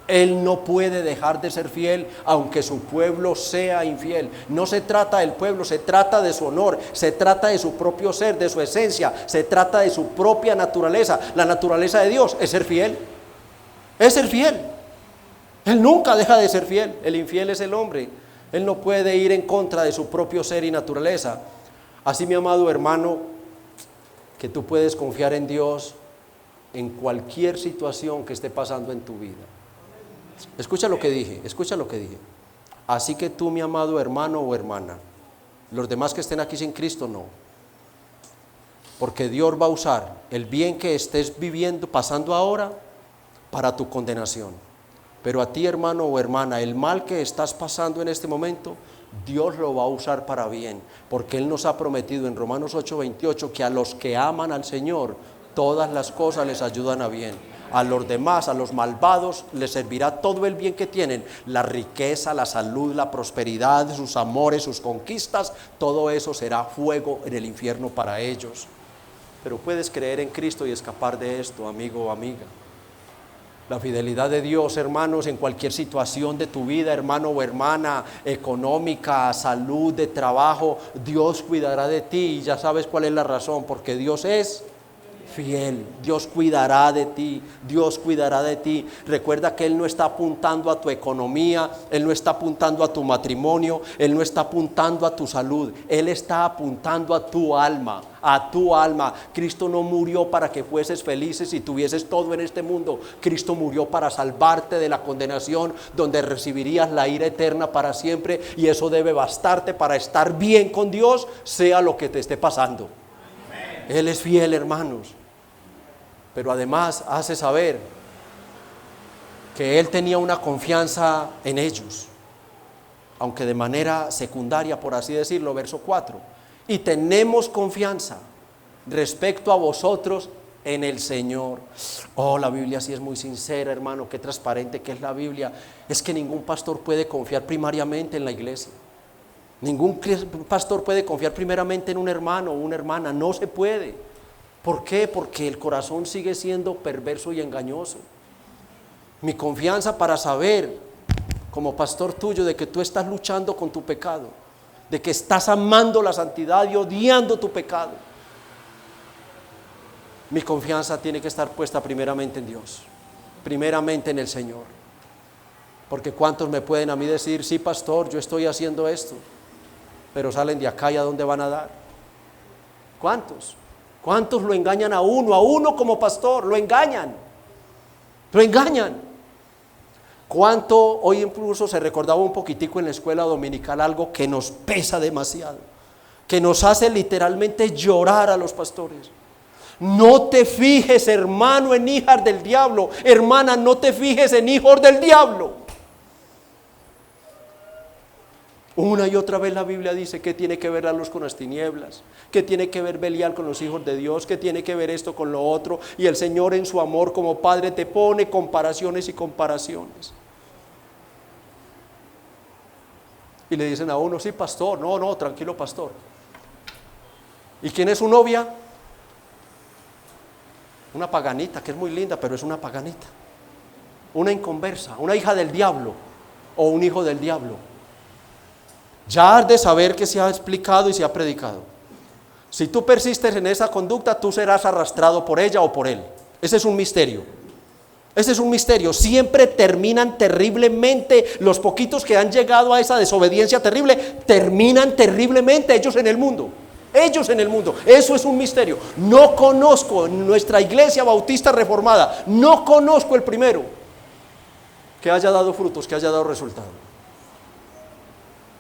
Él no puede dejar de ser fiel aunque su pueblo sea infiel. No se trata del pueblo, se trata de su honor, se trata de su propio ser, de su esencia, se trata de su propia naturaleza. La naturaleza de Dios es ser fiel. Es ser fiel. Él nunca deja de ser fiel. El infiel es el hombre. Él no puede ir en contra de su propio ser y naturaleza. Así, mi amado hermano, que tú puedes confiar en Dios en cualquier situación que esté pasando en tu vida. Escucha lo que dije, escucha lo que dije. Así que tú, mi amado hermano o hermana, los demás que estén aquí sin Cristo, no. Porque Dios va a usar el bien que estés viviendo, pasando ahora, para tu condenación. Pero a ti, hermano o hermana, el mal que estás pasando en este momento, Dios lo va a usar para bien. Porque Él nos ha prometido en Romanos 8:28 que a los que aman al Señor, todas las cosas les ayudan a bien. A los demás, a los malvados, les servirá todo el bien que tienen, la riqueza, la salud, la prosperidad, sus amores, sus conquistas, todo eso será fuego en el infierno para ellos. Pero puedes creer en Cristo y escapar de esto, amigo o amiga. La fidelidad de Dios, hermanos, en cualquier situación de tu vida, hermano o hermana, económica, salud, de trabajo, Dios cuidará de ti. Y ya sabes cuál es la razón, porque Dios es fiel. Dios cuidará de ti, Dios cuidará de ti. Recuerda que Él no está apuntando a tu economía, Él no está apuntando a tu matrimonio, Él no está apuntando a tu salud, Él está apuntando a tu alma, a tu alma. Cristo no murió para que fueses felices y tuvieses todo en este mundo. Cristo murió para salvarte de la condenación, donde recibirías la ira eterna para siempre, y eso debe bastarte para estar bien con Dios, sea lo que te esté pasando. Él es fiel, hermanos. Pero además hace saber que Él tenía una confianza en ellos, aunque de manera secundaria, por así decirlo, verso 4. Y tenemos confianza respecto a vosotros en el Señor. Oh, la Biblia sí es muy sincera, hermano, qué transparente que es la Biblia. Es que ningún pastor puede confiar primariamente en la iglesia. Ningún pastor puede confiar primeramente en un hermano o una hermana, no se puede. ¿Por qué? Porque el corazón sigue siendo perverso y engañoso. Mi confianza para saber, como pastor tuyo, de que tú estás luchando con tu pecado, de que estás amando la santidad y odiando tu pecado. Mi confianza tiene que estar puesta primeramente en Dios, primeramente en el Señor. Porque ¿cuántos me pueden a mí decir, sí, pastor, yo estoy haciendo esto? Pero salen de acá y ¿a dónde van a dar? ¿Cuántos? ¿Cuántos lo engañan a uno como pastor? Lo engañan. ¿Cuánto? Hoy incluso se recordaba un poquitico en la escuela dominical algo que nos pesa demasiado, que nos hace literalmente llorar a los pastores. No te fijes, hermano, en hijas del diablo. Hermana, no te fijes en hijos del diablo. Una y otra vez la Biblia dice que tiene que ver la luz con las tinieblas, que tiene que ver Belial con los hijos de Dios, que tiene que ver esto con lo otro, y el Señor en su amor como Padre te pone comparaciones y comparaciones. Y le dicen a uno, sí, pastor, no, tranquilo, pastor. ¿Y quién es su novia? Una paganita, que es muy linda, pero es una paganita. Una inconversa, una hija del diablo o un hijo del diablo. Ya has de saber que se ha explicado y se ha predicado. Si tú persistes en esa conducta, tú serás arrastrado por ella o por él. Ese es un misterio. Ese es un misterio. Siempre terminan terriblemente. Los poquitos que han llegado a esa desobediencia terrible, terminan terriblemente ellos en el mundo. Ellos en el mundo. Eso es un misterio. No conozco en nuestra iglesia bautista reformada, no conozco el primero que haya dado frutos, que haya dado resultados.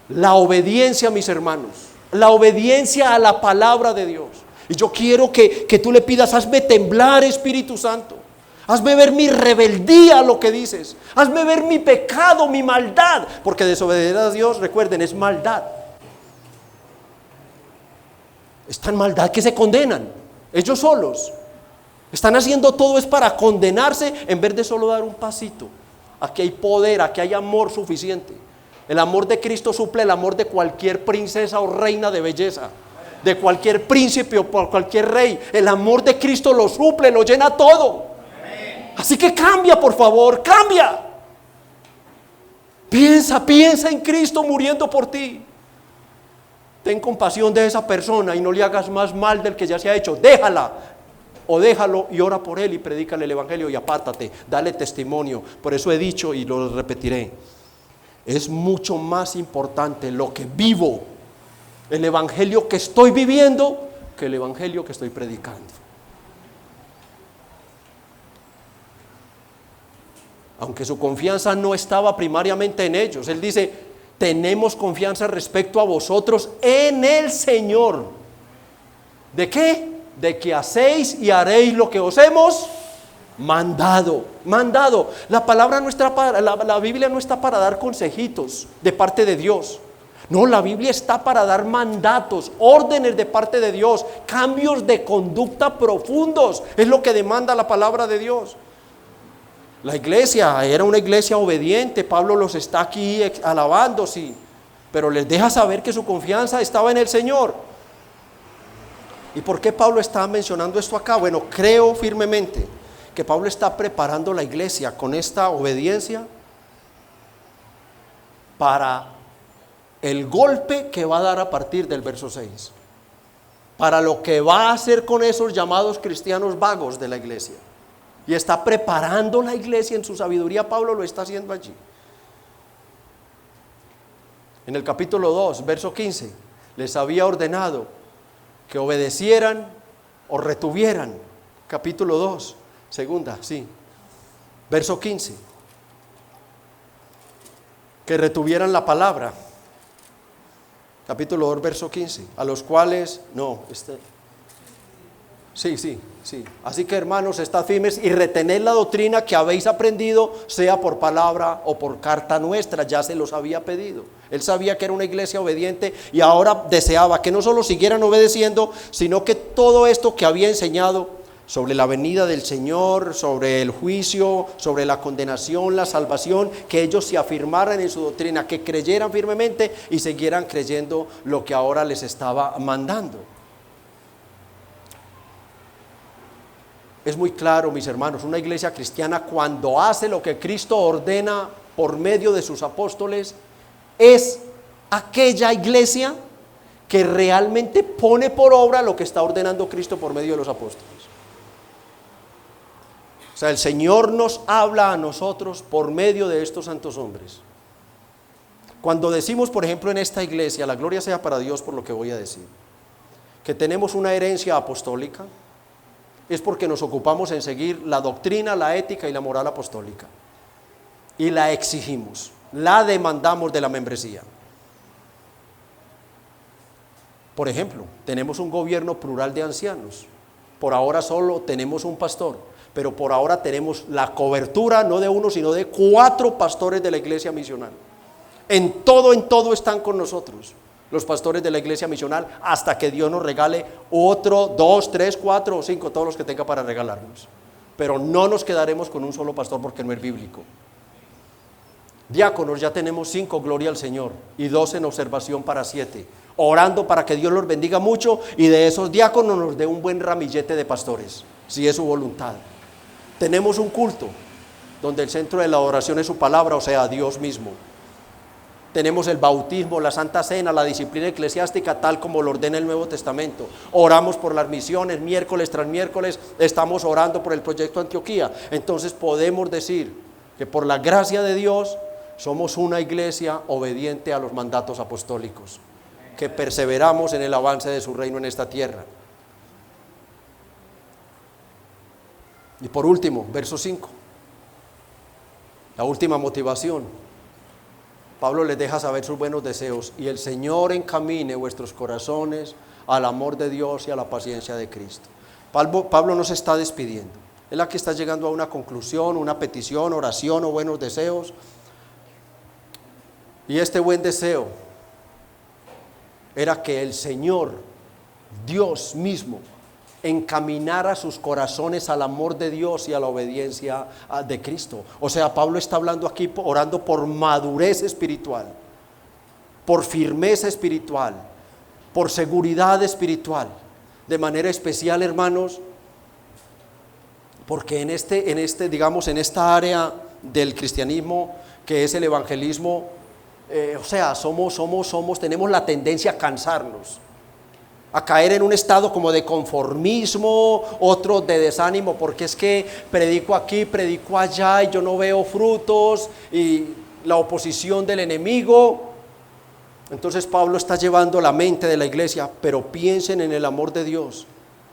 La obediencia, mis hermanos, la obediencia a la palabra de Dios. Y yo quiero que tú le pidas, hazme temblar, Espíritu Santo. Hazme ver mi rebeldía a lo que dices. Hazme ver mi pecado, mi maldad. Porque desobedecer a Dios, recuerden, es maldad. Es tan maldad que se condenan, ellos solos. Están haciendo todo es para condenarse en vez de solo dar un pasito. Aquí hay poder, aquí hay amor suficiente. El amor de Cristo suple el amor de cualquier princesa o reina de belleza. de cualquier príncipe o por cualquier rey. El amor de Cristo lo suple, lo llena todo. Así que cambia, por favor, cambia. Piensa en Cristo muriendo por ti. Ten compasión de esa persona y no le hagas más mal del que ya se ha hecho. Déjala o déjalo y ora por él y predícale el evangelio y apártate, dale testimonio. Por eso he dicho y lo repetiré, es mucho más importante lo que vivo, el evangelio que estoy viviendo, que el evangelio que estoy predicando. Aunque su confianza no estaba primariamente en ellos, él dice: tenemos confianza respecto a vosotros en el Señor. ¿De qué? De que hacéis y haréis lo que os hemos mandado. La palabra no está para, la Biblia no está para dar consejitos de parte de Dios. No, la Biblia está para dar mandatos, órdenes de parte de Dios, cambios de conducta profundos. Es lo que demanda la palabra de Dios. La iglesia era una iglesia obediente. Pablo los está aquí alabando, sí, pero les deja saber que su confianza estaba en el Señor. ¿Y por qué Pablo está mencionando esto acá? Bueno, creo firmemente que Pablo está preparando la iglesia con esta obediencia para el golpe que va a dar a partir del verso 6, para lo que va a hacer con esos llamados cristianos vagos de la iglesia. Y está preparando la iglesia en su sabiduría. Pablo lo está haciendo allí. En el capítulo 2, verso 15, les había ordenado que obedecieran o retuvieran. Capítulo 2, segunda, sí, verso 15, que retuvieran la palabra. Capítulo 2, verso 15, a los cuales, Sí. Así que, hermanos, estad firmes y retened la doctrina que habéis aprendido, sea por palabra o por carta nuestra. Ya se los había pedido. Él sabía que era una iglesia obediente y ahora deseaba que no solo siguieran obedeciendo, sino que todo esto que había enseñado sobre la venida del Señor, sobre el juicio, sobre la condenación, la salvación, que ellos se afirmaran en su doctrina, que creyeran firmemente y siguieran creyendo lo que ahora les estaba mandando. Es muy claro, mis hermanos, una iglesia cristiana cuando hace lo que Cristo ordena por medio de sus apóstoles, es aquella iglesia que realmente pone por obra lo que está ordenando Cristo por medio de los apóstoles. O sea, el Señor nos habla a nosotros por medio de estos santos hombres. Cuando decimos, por ejemplo, en esta iglesia, la gloria sea para Dios por lo que voy a decir, que tenemos una herencia apostólica, es porque nos ocupamos en seguir la doctrina, la ética y la moral apostólica. Y la exigimos, la demandamos de la membresía. Por ejemplo, tenemos un gobierno plural de ancianos. Por ahora solo tenemos un pastor, pero por ahora tenemos la cobertura no de uno, sino de 4 pastores de la iglesia misional. En todo están con nosotros los pastores de la iglesia misional, hasta que Dios nos regale otro, 2, 3, 4 o 5, todos los que tenga para regalarnos. Pero no nos quedaremos con un solo pastor porque no es bíblico. Diáconos ya tenemos 5, gloria al Señor, y 2 en observación para 7, orando para que Dios los bendiga mucho y de esos diáconos nos dé un buen ramillete de pastores, si es su voluntad. Tenemos un culto donde el centro de la adoración es su palabra, o sea, Dios mismo. Tenemos el bautismo, la Santa Cena, la disciplina eclesiástica tal como lo ordena el Nuevo Testamento. Oramos por las misiones, miércoles tras miércoles estamos orando por el proyecto Antioquía. Entonces podemos decir que por la gracia de Dios somos una iglesia obediente a los mandatos apostólicos, que perseveramos en el avance de su reino en esta tierra. Y por último, verso 5, la última motivación. Pablo les deja saber sus buenos deseos y el Señor encamine vuestros corazones al amor de Dios y a la paciencia de Cristo. Pablo no se está despidiendo. Él aquí está llegando a una conclusión, una petición, oración o buenos deseos. Y este buen deseo era que el Señor, Dios mismo, encaminara sus corazones al amor de Dios y a la obediencia de Cristo. O sea, Pablo está hablando aquí, orando por madurez espiritual, por firmeza espiritual, por seguridad espiritual. De manera especial, hermanos, porque en esta área del cristianismo, que es el evangelismo, tenemos la tendencia a cansarnos, a caer en un estado como de conformismo, otro de desánimo, porque es que predico aquí, predico allá y yo no veo frutos, y la oposición del enemigo. Entonces Pablo está llevando la mente de la iglesia, pero piensen en el amor de Dios,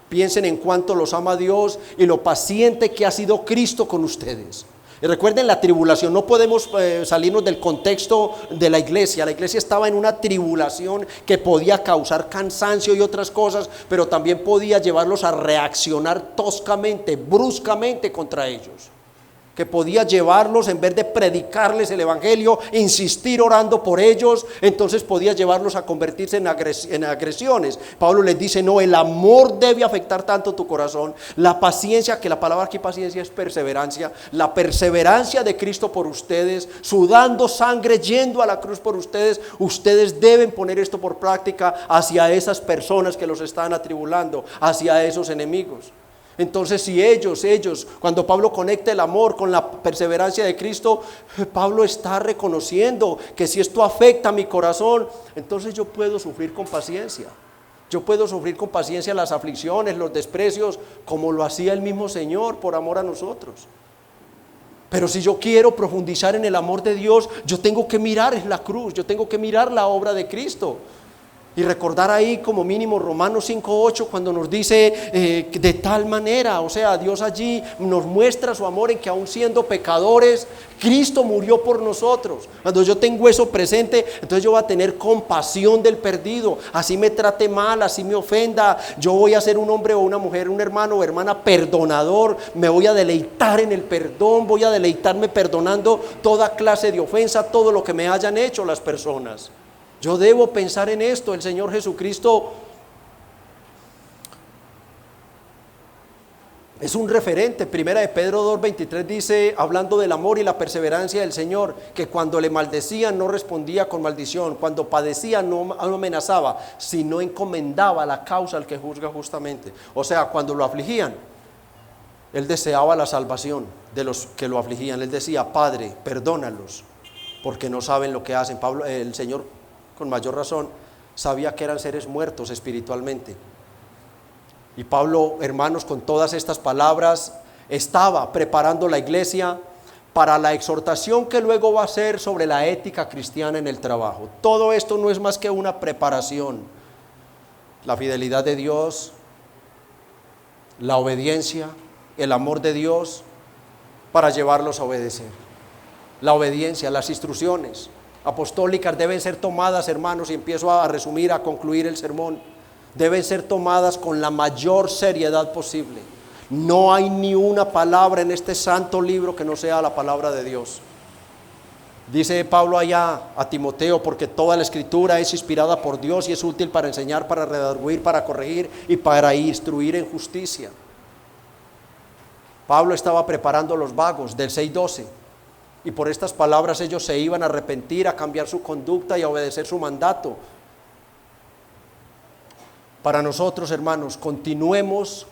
piensen en cuánto los ama Dios y lo paciente que ha sido Cristo con ustedes. Y recuerden la tribulación, no podemos salirnos del contexto de la iglesia. La iglesia estaba en una tribulación que podía causar cansancio y otras cosas, pero también podía llevarlos a reaccionar toscamente, bruscamente contra ellos. Que podía llevarlos, en vez de predicarles el evangelio, insistir orando por ellos, entonces podía llevarlos a convertirse en agresiones. Pablo les dice, no, el amor debe afectar tanto tu corazón, la paciencia, que la palabra aquí paciencia es perseverancia, la perseverancia de Cristo por ustedes, sudando sangre, yendo a la cruz por ustedes. Ustedes deben poner esto por práctica hacia esas personas que los están atribulando, hacia esos enemigos. Entonces si ellos, cuando Pablo conecta el amor con la perseverancia de Cristo, Pablo está reconociendo que si esto afecta a mi corazón, entonces yo puedo sufrir con paciencia. Yo puedo sufrir con paciencia las aflicciones, los desprecios, como lo hacía el mismo Señor por amor a nosotros. Pero si yo quiero profundizar en el amor de Dios, yo tengo que mirar en la cruz, yo tengo que mirar la obra de Cristo. Y recordar ahí como mínimo Romanos 5:8, cuando nos dice de tal manera, o sea, Dios allí nos muestra su amor en que aún siendo pecadores, Cristo murió por nosotros. Cuando yo tengo eso presente, entonces yo voy a tener compasión del perdido. Así me trate mal, así me ofenda, yo voy a ser un hombre o una mujer, un hermano o hermana perdonador. Me voy a deleitar en el perdón, voy a deleitarme perdonando toda clase de ofensa, todo lo que me hayan hecho las personas. Yo debo pensar en esto. El Señor Jesucristo es un referente. Primera de Pedro 2:23 dice, hablando del amor y la perseverancia del Señor, que cuando le maldecían no respondía con maldición, cuando padecía no amenazaba, sino encomendaba la causa al que juzga justamente. O sea, cuando lo afligían, Él deseaba la salvación de los que lo afligían. Él decía, Padre, perdónalos, porque no saben lo que hacen. El Señor, con mayor razón, sabía que eran seres muertos espiritualmente. Y Pablo, hermanos, con todas estas palabras, estaba preparando la iglesia para la exhortación que luego va a ser sobre la ética cristiana en el trabajo. Todo esto no es más que una preparación. La fidelidad de Dios, la obediencia, el amor de Dios, para llevarlos a obedecer. La obediencia, las instrucciones apostólicas deben ser tomadas, hermanos, y empiezo a resumir, a concluir el sermón, deben ser tomadas con la mayor seriedad posible. No hay ni una palabra en este santo libro que no sea la palabra de Dios. Dice Pablo allá a Timoteo, porque toda la escritura es inspirada por Dios y es útil para enseñar, para redarguir, para corregir y para instruir en justicia. Pablo estaba preparando a los vagos del 6:12. Y por estas palabras ellos se iban a arrepentir, a cambiar su conducta y a obedecer su mandato. Para nosotros, hermanos, continuemos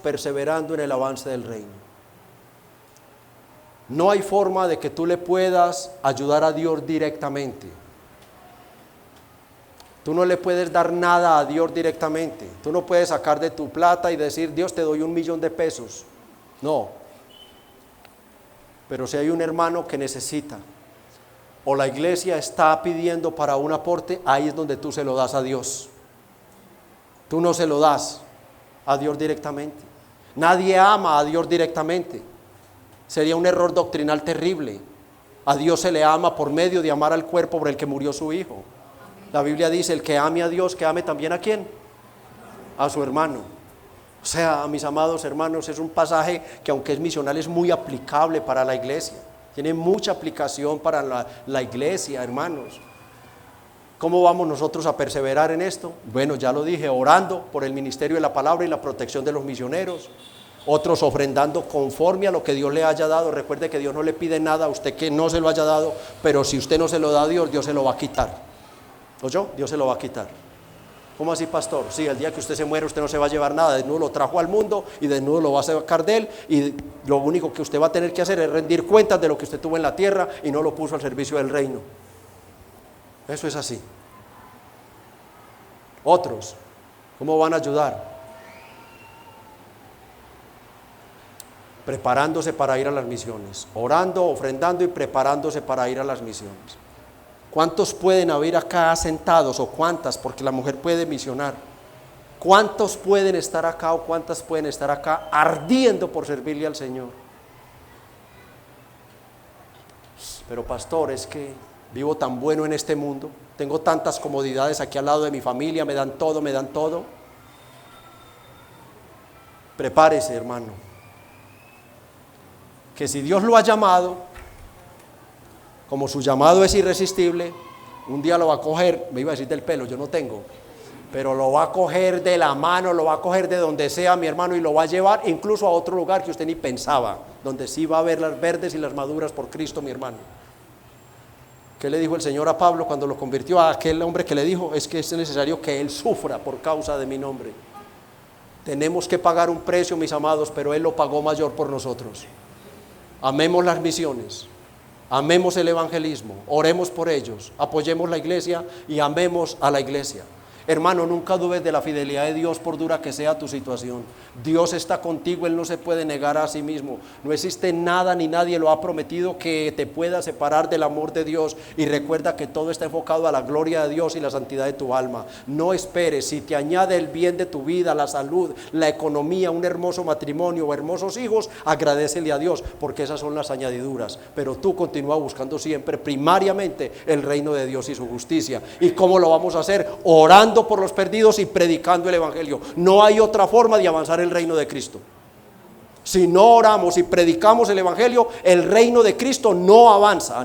perseverando en el avance del reino. No hay forma de que tú le puedas ayudar a Dios directamente. Tú no le puedes dar nada a Dios directamente. Tú no puedes sacar de tu plata y decir, Dios, te doy $1.000.000. No. Pero si hay un hermano que necesita, o la iglesia está pidiendo para un aporte, ahí es donde tú se lo das a Dios. Tú no se lo das a Dios directamente. Nadie ama a Dios directamente. Sería un error doctrinal terrible. A Dios se le ama por medio de amar al cuerpo por el que murió su Hijo. La Biblia dice, el que ame a Dios, que ame también ¿a quién? A su hermano. O sea, mis amados hermanos, es un pasaje que, aunque es misional, es muy aplicable para la iglesia. Tiene mucha aplicación para la iglesia, hermanos. ¿Cómo vamos nosotros a perseverar en esto? Bueno, ya lo dije, orando por el ministerio de la palabra y la protección de los misioneros. Otros ofrendando conforme a lo que Dios le haya dado. Recuerde que Dios no le pide nada a usted que no se lo haya dado, pero si usted no se lo da a Dios, Dios se lo va a quitar. ¿Oyó? Dios se lo va a quitar. ¿Cómo así, pastor? Sí, el día que usted se muere usted no se va a llevar nada, desnudo lo trajo al mundo y desnudo lo va a sacar de él, y lo único que usted va a tener que hacer es rendir cuentas de lo que usted tuvo en la tierra y no lo puso al servicio del reino. Eso es así. Otros, ¿cómo van a ayudar? Preparándose para ir a las misiones, orando, ofrendando y preparándose para ir a las misiones. ¿Cuántos pueden haber acá sentados o cuántas? Porque la mujer puede misionar. ¿Cuántos pueden estar acá o cuántas pueden estar acá ardiendo por servirle al Señor? Pero pastor, es que vivo tan bueno en este mundo, tengo tantas comodidades aquí al lado de mi familia, me dan todo, me dan todo. Prepárese, hermano, que si Dios lo ha llamado, como su llamado es irresistible, un día lo va a coger, me iba a decir del pelo, yo no tengo, pero lo va a coger de la mano, lo va a coger de donde sea, mi hermano, y lo va a llevar incluso a otro lugar que usted ni pensaba, donde sí va a ver las verdes y las maduras por Cristo, mi hermano. ¿Qué le dijo el Señor a Pablo cuando lo convirtió? A aquel hombre que le dijo, es que es necesario que Él sufra por causa de mi nombre. Tenemos que pagar un precio, mis amados, pero Él lo pagó mayor por nosotros. Amemos las misiones, amemos el evangelismo, oremos por ellos, apoyemos la iglesia y amemos a la iglesia. Hermano, nunca dudes de la fidelidad de Dios por dura que sea tu situación. Dios está contigo, Él no se puede negar a sí mismo. No existe nada ni nadie lo ha prometido que te pueda separar del amor de Dios. Y recuerda que todo está enfocado a la gloria de Dios y la santidad de tu alma. No esperes, si te añade el bien de tu vida, la salud, la economía, un hermoso matrimonio o hermosos hijos, agradécele a Dios, porque esas son las añadiduras. Pero tú continúa buscando siempre primariamente el reino de Dios y su justicia. ¿Y cómo lo vamos a hacer? Orando por los perdidos y predicando el evangelio. No hay otra forma de avanzar el reino de Cristo. Si no oramos y predicamos el evangelio, el reino de Cristo no avanza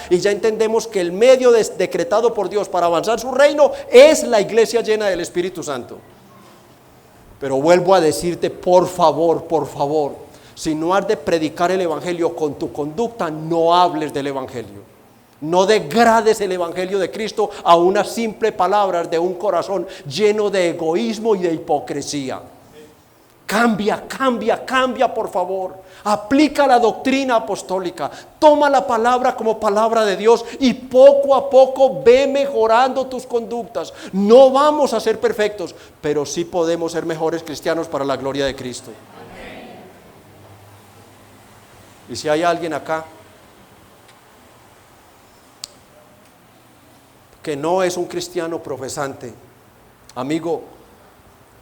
y ya entendemos que el medio decretado por Dios para avanzar su reino es la iglesia llena del Espíritu Santo. Pero vuelvo a decirte, por favor, si no has de predicar el evangelio con tu conducta, no hables del evangelio. No degrades el evangelio de Cristo a unas simples palabras de un corazón lleno de egoísmo y de hipocresía. Cambia, por favor. Aplica la doctrina apostólica. Toma la palabra como palabra de Dios y poco a poco ve mejorando tus conductas. No vamos a ser perfectos, pero sí podemos ser mejores cristianos para la gloria de Cristo. Y si hay alguien acá que no es un cristiano profesante, amigo,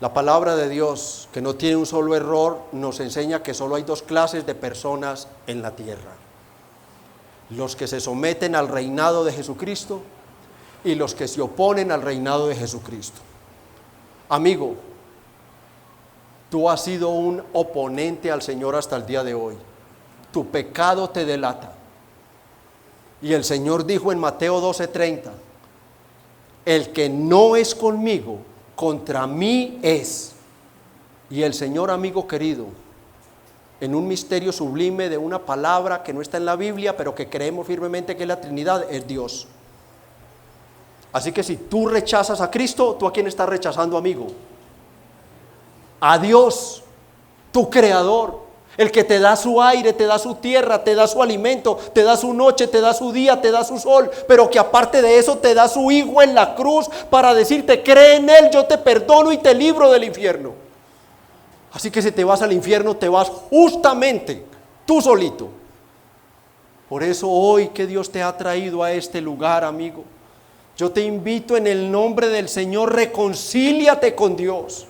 la palabra de Dios, que no tiene un solo error, nos enseña que solo hay dos clases de personas en la tierra: los que se someten al reinado de Jesucristo y los que se oponen al reinado de Jesucristo. Amigo, tú has sido un oponente al Señor hasta el día de hoy. Tu pecado te delata. Y el Señor dijo en Mateo 12:30, el que no es conmigo, contra mí es. Y el Señor, amigo querido, en un misterio sublime de una palabra que no está en la Biblia, pero que creemos firmemente que es la Trinidad, es Dios. Así que si tú rechazas a Cristo, ¿tú a quién estás rechazando, amigo? A Dios, tu Creador. El que te da su aire, te da su tierra, te da su alimento, te da su noche, te da su día, te da su sol, pero que aparte de eso te da su Hijo en la cruz para decirte, cree en Él, yo te perdono y te libro del infierno. Así que si te vas al infierno, te vas justamente tú solito. Por eso hoy que Dios te ha traído a este lugar, amigo, yo te invito en el nombre del Señor, reconcíliate con Dios.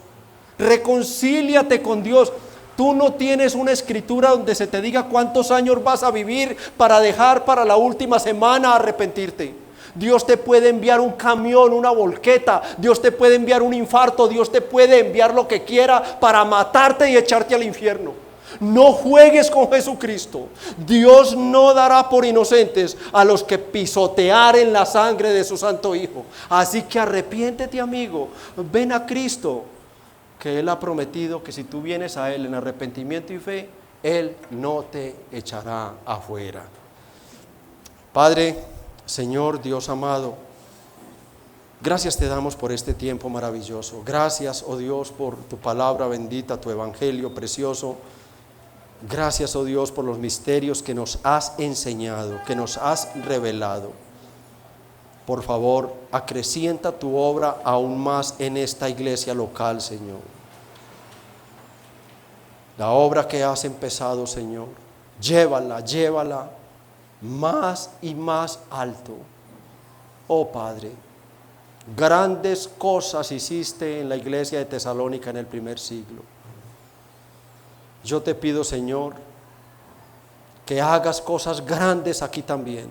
Reconcíliate con Dios. Tú no tienes una escritura donde se te diga cuántos años vas a vivir para dejar para la última semana arrepentirte. Dios te puede enviar un camión, una volqueta, Dios te puede enviar un infarto, Dios te puede enviar lo que quiera para matarte y echarte al infierno. No juegues con Jesucristo. Dios no dará por inocentes a los que pisotearen la sangre de su santo Hijo. Así que arrepiéntete, amigo, ven a Cristo, que Él ha prometido que si tú vienes a Él en arrepentimiento y fe, Él no te echará afuera. Padre, Señor Dios amado, Gracias te damos por este tiempo maravilloso. Gracias, oh Dios, por tu palabra bendita, tu evangelio precioso. Gracias, oh Dios, por los misterios que nos has enseñado, que nos has revelado. Por favor, acrecienta tu obra aún más en esta iglesia local, Señor. La obra que has empezado, Señor, llévala más y más alto. Oh Padre, grandes cosas hiciste en la iglesia de Tesalónica en el primer siglo. Yo te pido, Señor, que hagas cosas grandes aquí también.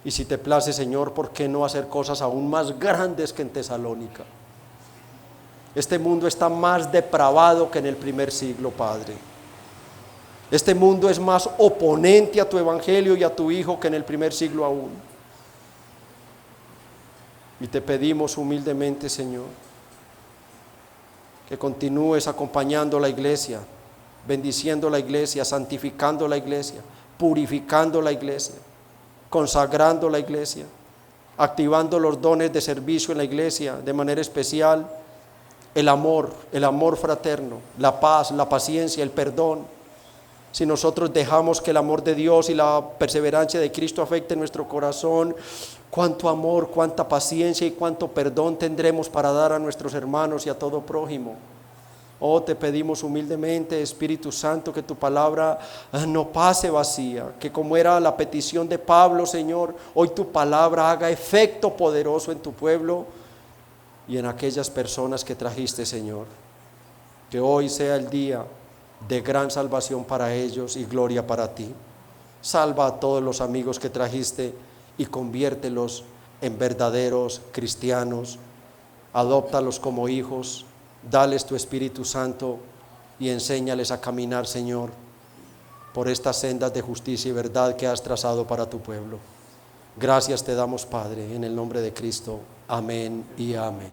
Y si te place, Señor, ¿por qué no hacer cosas aún más grandes que en Tesalónica? Este mundo está más depravado que en el primer siglo, Padre. Este mundo es más oponente a tu evangelio y a tu Hijo que en el primer siglo aún. Y te pedimos humildemente, Señor, que continúes acompañando la iglesia, bendiciendo la iglesia, santificando la iglesia, purificando la iglesia, consagrando la iglesia, activando los dones de servicio en la iglesia, de manera especial el amor fraterno, la paz, la paciencia, el perdón. Si nosotros dejamos que el amor de Dios y la perseverancia de Cristo afecte nuestro corazón, cuánto amor, cuánta paciencia y cuánto perdón tendremos para dar a nuestros hermanos y a todo prójimo. Oh, te pedimos humildemente, Espíritu Santo, que tu palabra no pase vacía, que como era la petición de Pablo, Señor, hoy tu palabra haga efecto poderoso en tu pueblo y en aquellas personas que trajiste, Señor. Que hoy sea el día de gran salvación para ellos y gloria para ti. Salva a todos los amigos que trajiste y conviértelos en verdaderos cristianos. Adóptalos como hijos. Dales tu Espíritu Santo y enséñales a caminar, Señor, por estas sendas de justicia y verdad que has trazado para tu pueblo. Gracias te damos, Padre, en el nombre de Cristo. Amén y amén.